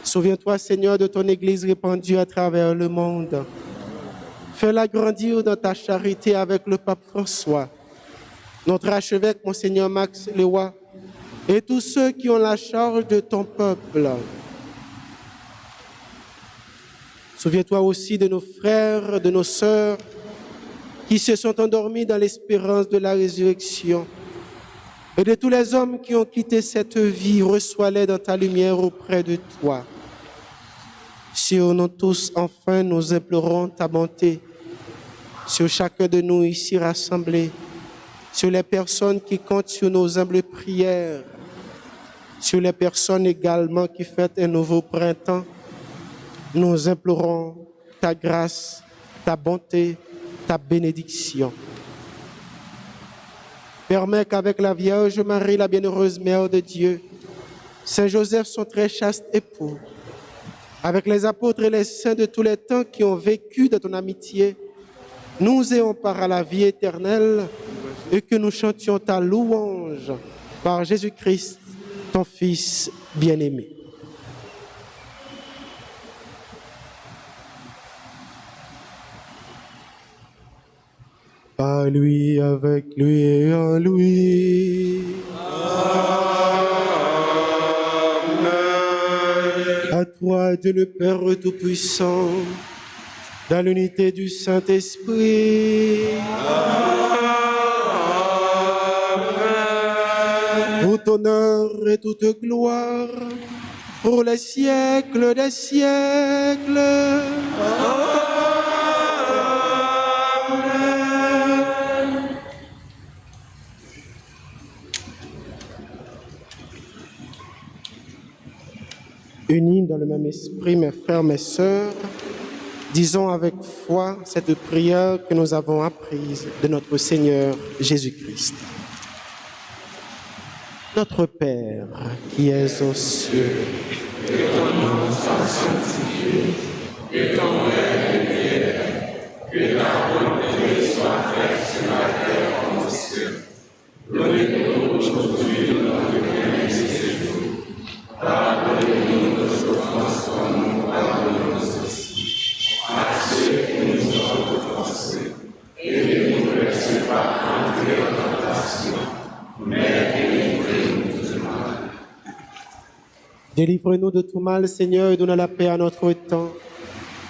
Souviens-toi, Seigneur, de ton Église répandue à travers le monde. Fais-la grandir dans ta charité avec le pape François, notre archevêque, Monseigneur Max Lewa, et tous ceux qui ont la charge de ton peuple. Souviens-toi aussi de nos frères, de nos sœurs qui se sont endormis dans l'espérance de la résurrection. Et de tous les hommes qui ont quitté cette vie, reçois-les dans ta lumière auprès de toi. Sur nous tous, enfin, nous implorons ta bonté. Sur chacun de nous ici rassemblés, sur les personnes qui comptent sur nos humbles prières, sur les personnes également qui fêtent un nouveau printemps, nous implorons ta grâce, ta bonté, ta bénédiction. Permets qu'avec la Vierge Marie, la bienheureuse Mère de Dieu, Saint Joseph, son très chaste époux, avec les apôtres et les saints de tous les temps qui ont vécu de ton amitié, nous ayons part à la vie éternelle et que nous chantions ta louange par Jésus-Christ, ton Fils bien-aimé. Par lui, avec lui et en lui. Amen. À toi, Dieu le Père Tout-Puissant, dans l'unité du Saint-Esprit. Amen. Tout honneur et toute gloire pour les siècles des siècles. Amen. Unis dans le même esprit, mes frères, mes sœurs, disons avec foi cette prière que nous avons apprise de notre Seigneur Jésus-Christ. Notre Père, qui es aux cieux, que ton nom soit sanctifié, que ton règne vienne, que ta volonté soit faite sur la terre comme au ciel. Donnez-nous aujourd'hui notre pain de ce jour. Pardonnez-nous nos offenses comme nous pardonnons aussi à ceux qui nous ont offensés. Et ne nous laisse pas entrer en tentation, mais délivrez-nous du mal. Délivre-nous de tout mal, Seigneur, et donne la paix à notre temps.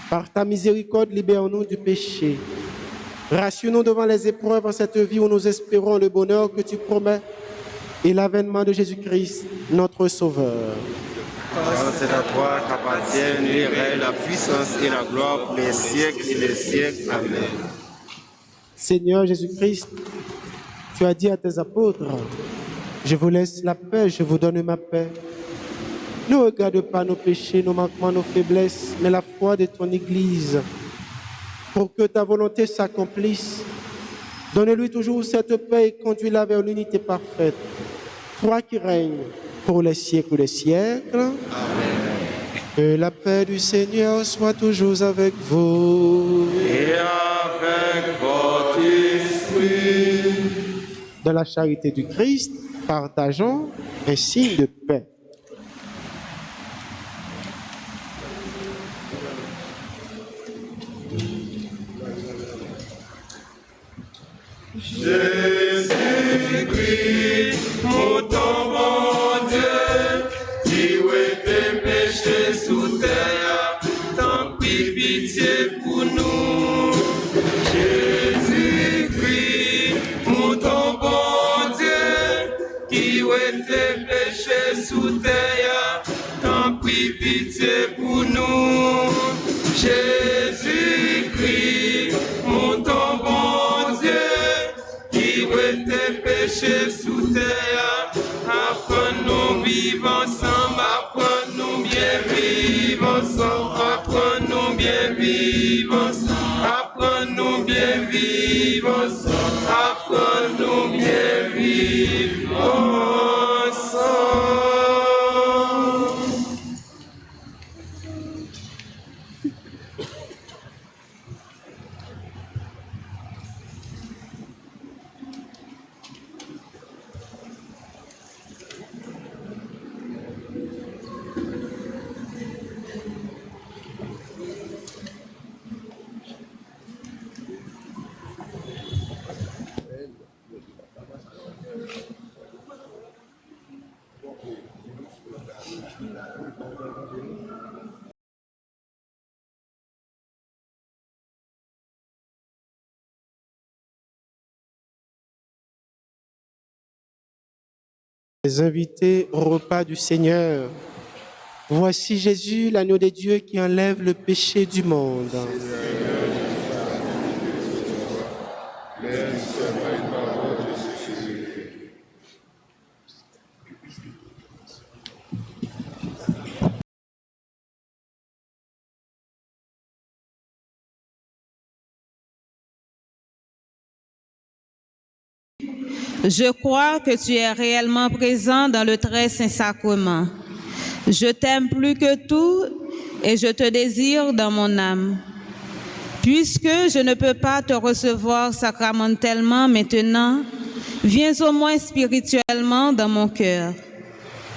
Par ta miséricorde, libère-nous du péché. Rassure-nous devant les épreuves en cette vie où nous espérons le bonheur que tu promets et l'avènement de Jésus-Christ, notre Sauveur. Car c'est à toi qu'appartiennent les règnes, la puissance et la gloire pour les siècles et les siècles. Amen. Seigneur Jésus-Christ, tu as dit à tes apôtres, je vous laisse la paix, je vous donne ma paix. Ne regarde pas nos péchés, nos manquements, nos faiblesses, mais la foi de ton Église, pour que ta volonté s'accomplisse. Donne-lui toujours cette paix et conduis-la vers l'unité parfaite. Toi qui règnes pour les siècles des siècles. Amen. Que la paix du Seigneur soit toujours avec vous. Et avec votre esprit. Dans la charité du Christ, partageons un signe de paix. Jésus-Christ, mon bon Dieu, qui tes péchés sous terre, t'en prie pitié pour nous. Jésus-Christ, mon bon Dieu, qui tes péchés sous terre, t'en prie pitié pour nous. Jésus-Christ, mon bon Dieu, qui tes péchés sous terre, apprends-nous vivre ensemble, apprends-nous bien vivre ensemble, apprends-nous bien vivre ensemble, apprends-nous bien vivre ensemble, apprends-nous bien vivre ensemble. Les invités au repas du Seigneur. Voici Jésus, l'agneau de Dieu qui enlève le péché du monde. Je crois que tu es réellement présent dans le très saint sacrement. Je t'aime plus que tout et je te désire dans mon âme. Puisque je ne peux pas te recevoir sacramentellement maintenant, viens au moins spirituellement dans mon cœur.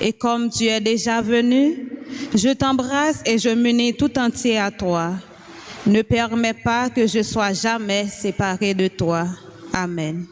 Et comme tu es déjà venu, je t'embrasse et je m'unis tout entier à toi. Ne permets pas que je sois jamais séparé de toi. Amen.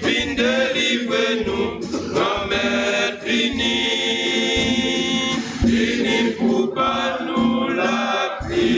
viens délivrer-nous, grand maître fini, fini pour pas nous la vie.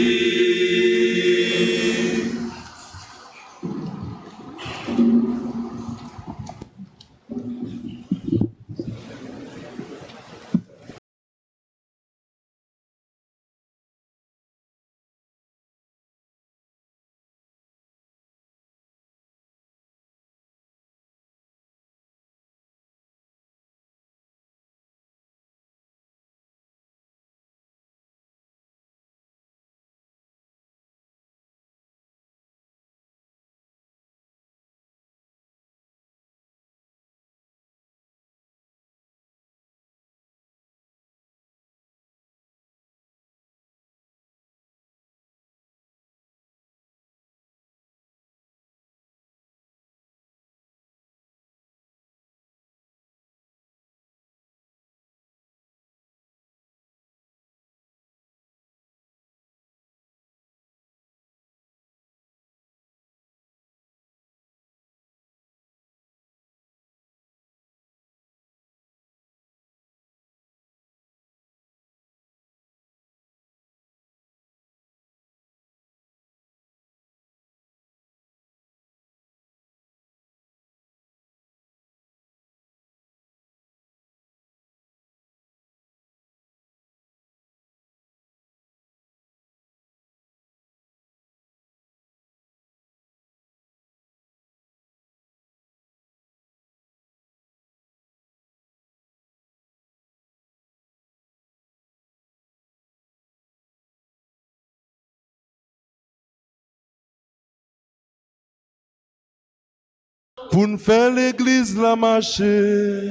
Pour nous faire l'église la marcher.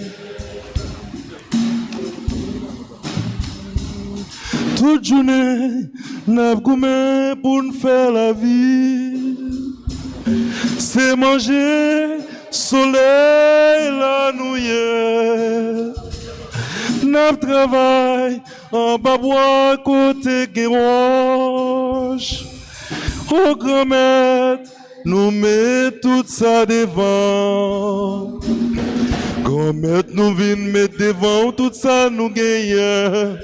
Toute journée, nous gourmet pour nous faire la vie. C'est manger, soleil, la nouille. Nous travail en bas bois côté guéroche. Au grand maître, nous mettons tout ça devant. Grand maître, nous venons mettre devant tout ça nous gagnons.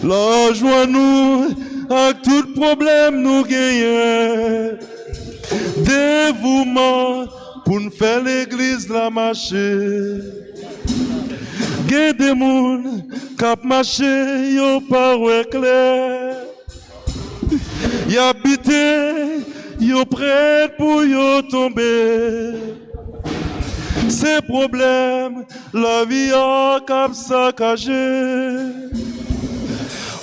La joie nous, avec tout problème nous gagnons. Dévouement pour nous faire l'église la marcher. Gagne des moun, cap marcher, yo pas clair. Y habiter, yo prêt pour yo tomber. Ces problèmes, la vie a cap saccagé.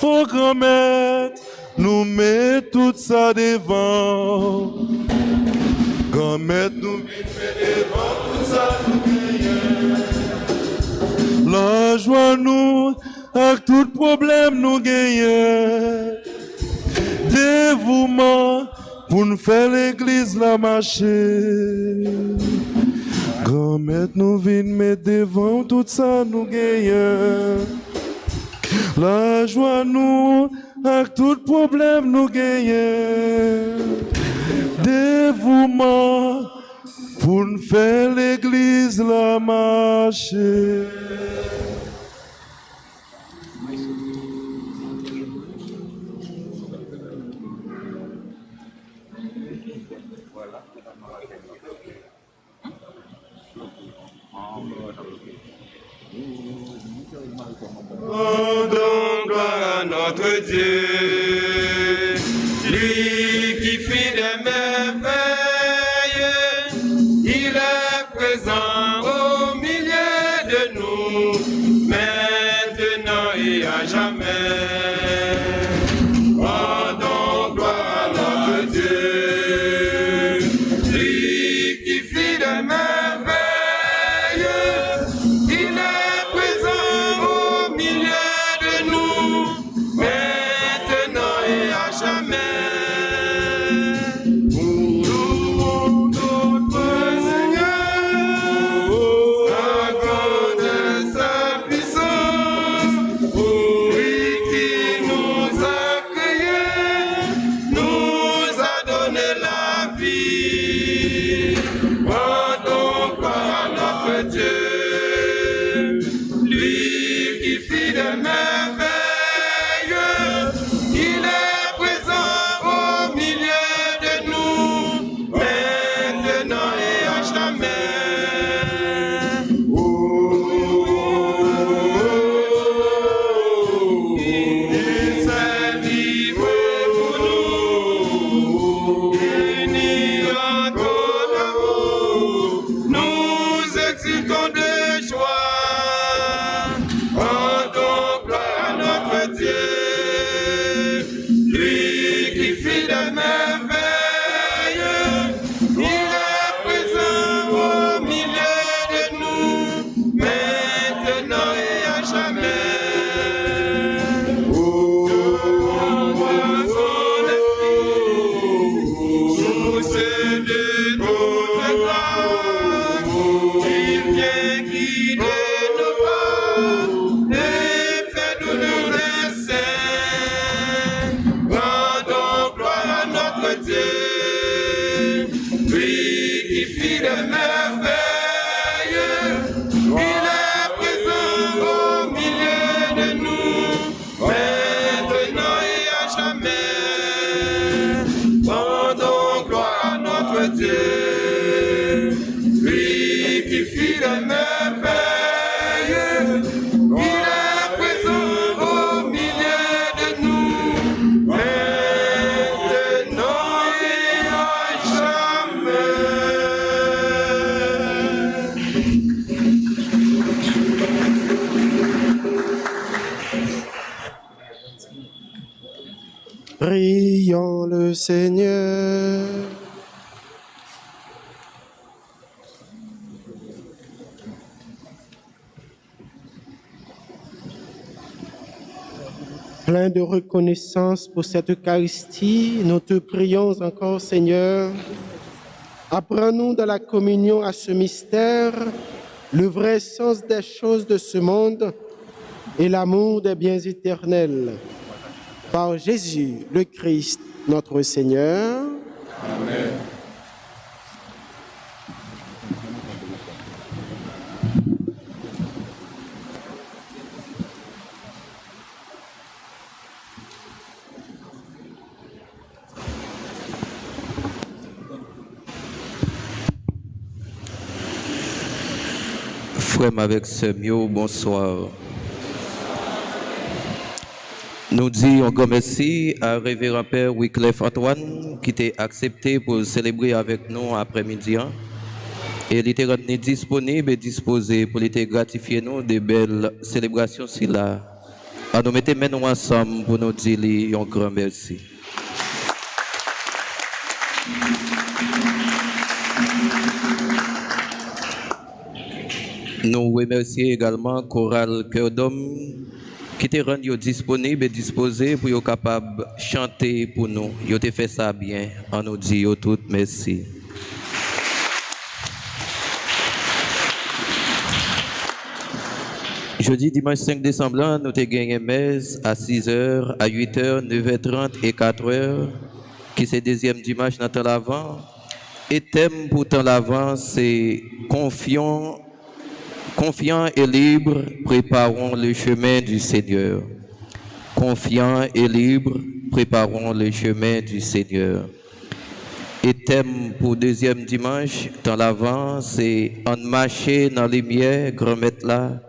Au grand maître, nous met tout ça devant. Grand maître, nous met devant tout ça nous gagne. La joie nous, avec tout problème nous gagne. Dévouement pour nous faire l'église la marcher. Grand maître, nous venons mettre devant tout ça nous gagne. La joie nous, avec tout problème nous gagne. Dévouement pour nous faire l'église la marcher. Rendons gloire à notre Dieu, lui qui fait des merveilles. Il est présent au milieu de nous, maintenant et à jamais. Rendons gloire à notre Dieu, lui qui fait des merveilles. Il est présent au milieu de nous, maintenant et à jamais. Pour notre Seigneur, la grande est sa puissance, pour lui qui nous a créés, nous a donné la vie. jamais. Prions le Seigneur. Plein de reconnaissance pour cette Eucharistie, nous te prions encore, Seigneur. Apprends-nous dans la communion à ce mystère le vrai sens des choses de ce monde et l'amour des biens éternels. Par Jésus, le Christ, notre Seigneur. Amen. Frère avec ce mieux, bonsoir. Nous disons encore merci à Révérend Père Wycliffe Antoine qui t'a accepté pour célébrer avec nous après-midi. Et il était rendu disponible et disposé pour être gratifier nous de belles célébrations si là. À nous mettre maintenant ensemble pour nous dire un grand merci. Nous remercions également Chorale Cœur d'Homme qui te rendu disponible et disposé pour être capable de chanter pour nous. Ils ont fait ça bien. On nous dit tout merci. Jeudi, dimanche 5 décembre, nous avons gagné messe à 6h, à 8h, 9h30 et 4h, qui c'est deuxième dimanche dans temps l'avant. Et thème pour temps l'avant, c'est confiant et libre, préparons le chemin du Seigneur. Confiant et libre, préparons le chemin du Seigneur. Et thème pour deuxième dimanche, dans l'avant, c'est en marcher dans la lumière, grand-mère là.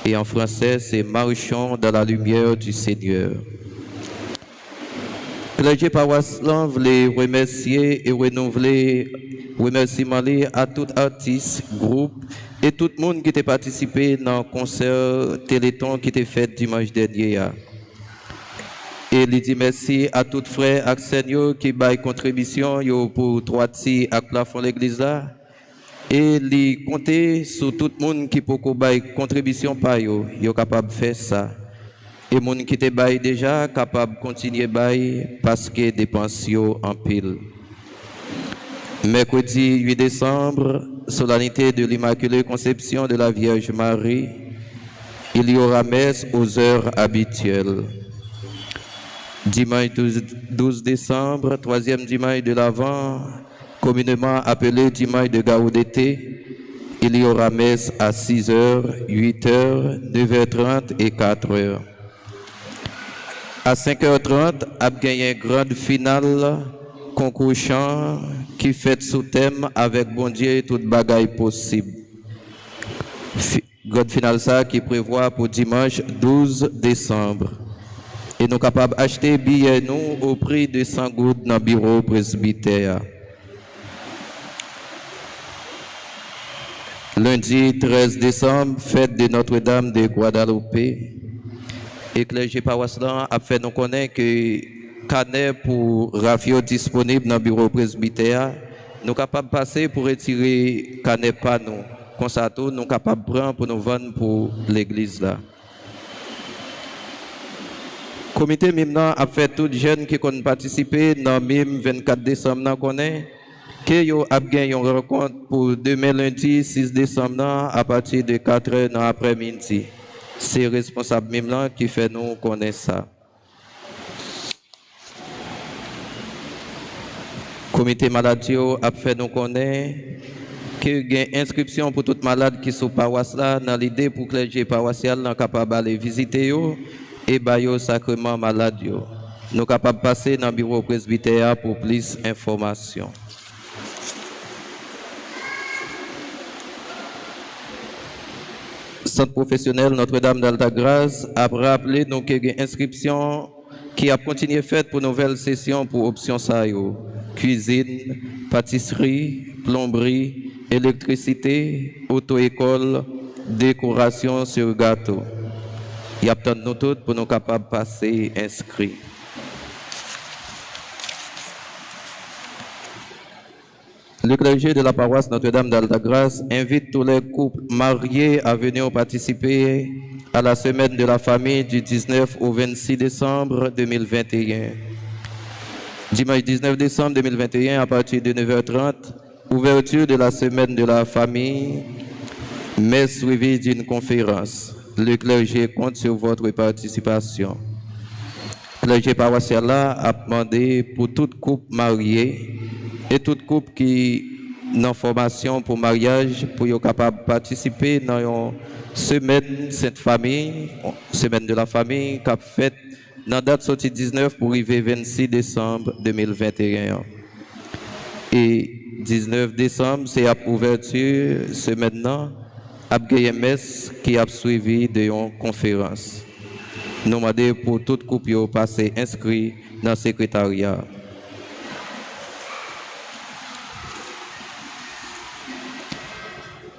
Et en français, c'est marchons dans la lumière du Seigneur. Clergé paroissial voulait remercier et renouveler remerciements à tout artiste, groupe et tout le monde qui a participé dans le concert Téléthon qui était fait dimanche dernier. Et il dit merci à tous les frères et sœurs qui ont contribution pour 3 petits à plafond l'église là. Et il compte sur tout le monde qui peut faire contribution par eux. Ils sont capables de faire ça. Et les gens qui étaient déjà capables de continuer parce que dépenses en pile. Mercredi 8 décembre, solennité de l'Immaculée Conception de la Vierge Marie, il y aura messe aux heures habituelles. Dimanche 12 décembre, 3e dimanche de l'Avent, communément appelé dimanche de Gaudété, il y aura messe à 6h, 8h, 9h30 et 4h. À 5h30, a gagné une grande finale concours chant qui fait sous thème avec bon Dieu toute bagaille possible. God final ça qui prévoit pour dimanche 12 décembre. Et nous sommes capables d'acheter billets nous au prix de 100 gouttes dans le bureau presbytère. Lundi 13 décembre, fête de Notre-Dame de Guadalupe. Et clergé paroissien a fait nous connaître que canet pour rafio disponible dans le bureau presbytère. Nous sommes capables de passer pour retirer canet pas nous. Comme ça, nous sommes capables de prendre pour nous vendre pour l'église là. Le comité MIM a fait tous les jeunes qui ont participé dans le MIM 24 décembre que yo a gagné une rencontre pour demain lundi 6 décembre à partir de 4h dans l'après-midi. C'est responsable MIM qui fait nous connaître ça. Le comité maladie a fait nous connaître que y a une inscription pour tout malade qui sont paroisse là dans l'idée pour que les clergé paroissial sont capables d'aller visiter yo et bailler sacrement malade yo. Nous sommes capables de passer dans le bureau presbytère pour plus d'informations. Centre professionnel Notre-Dame d'Altagrace a rappelé donc qu'il y a une inscription qui a continué faite pour nouvelle session pour option SAIO. Cuisine, pâtisserie, plomberie, électricité, auto-école, décoration sur gâteau. Il y a peut-être nous tous pour nous capables de passer inscrits. Le clergé de la paroisse Notre-Dame d'Altagrace invite tous les couples mariés à venir participer à la semaine de la famille du 19 au 26 décembre 2021. Dimanche 19 décembre 2021 à partir de 9h30, ouverture de la semaine de la famille, mais suivie d'une conférence. Le clergé compte sur votre participation. Le clergé paroissial a demandé pour toute couple mariée et toute couple qui dans formation pour mariage pour être capable de participer dans une semaine cette famille, semaine de la famille qui a fait dans la date sortie 19 pour arriver 26 décembre 2021. Et 19 décembre, c'est à ouverture, c'est maintenant, à messe qui a suivi de une conférence. Nous demandons pour toute couple de passer inscrit dans le secrétariat.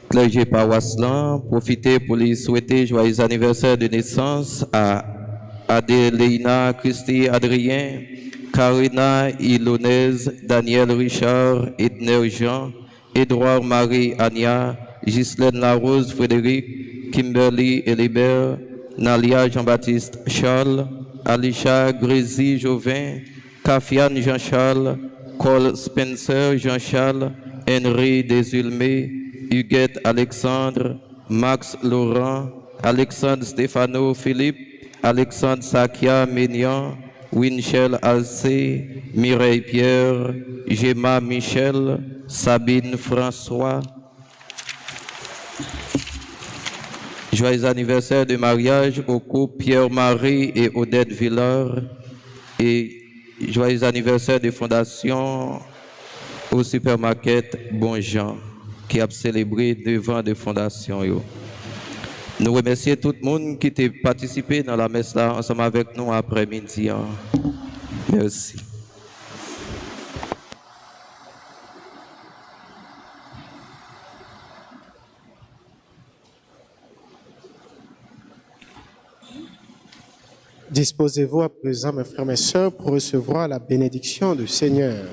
Clergé paroissien, profitez pour lui souhaiter joyeux anniversaire de naissance à Adéléna Christy Adrien, Karina Ilonez, Daniel Richard, Edner Jean, Édouard Marie Ania, Ghislaine Larose Frédéric, Kimberly Elibert, Nalia Jean-Baptiste Charles, Alicia Grézy Jovin, Kafiane Jean-Charles, Cole Spencer Jean-Charles, Henry Desulmé, Huguette Alexandre, Max Laurent, Alexandre Stéphano Philippe, Alexandre Sakia Ménian, Winchell Alcé, Mireille Pierre, Gemma Michel, Sabine François. Joyeux anniversaire de mariage au couple Pierre-Marie et Odette Villard. Et joyeux anniversaire de fondation au supermarket Bonjean qui a célébré 2 ans de fondation. Nous remercions tout le monde qui a participé dans la messe là ensemble avec nous après-midi. Merci. Disposez-vous à présent, mes frères et mes sœurs, pour recevoir la bénédiction du Seigneur.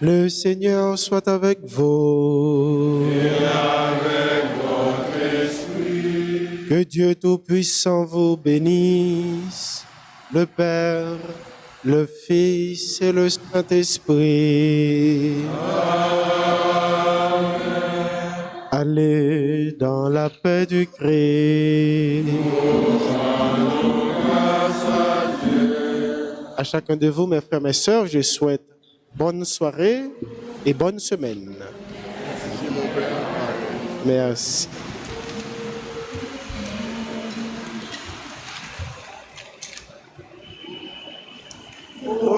Le Seigneur soit avec vous. Et avec votre esprit. Que Dieu Tout-Puissant vous bénisse, le Père, le Fils et le Saint-Esprit. Amen. Allez dans la paix du Christ. À chacun de vous, mes frères et mes sœurs, je souhaite bonne soirée et bonne semaine. Merci.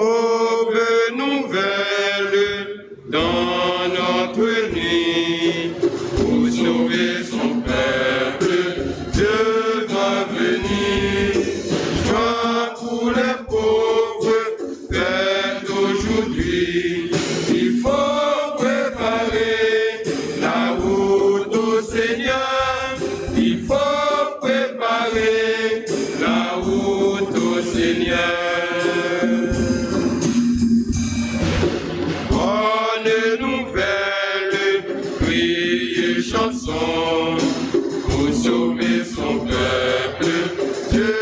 Aube nouvelle dans notre nuit, pour sauver son peuple, Dieu va venir. Joie pour les pauvres, fête aujourd'hui. Il faut préparer la route au Seigneur. Il faut préparer la route au Seigneur. Bonne nouvelle, criez chanson, pour sauver son peuple, Dieu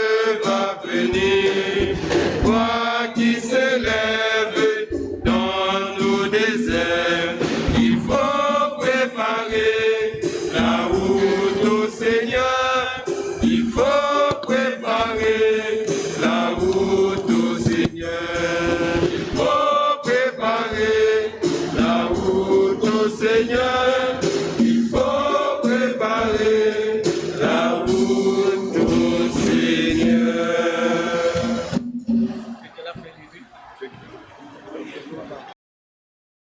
va venir. Voix qui s'élève dans nos déserts.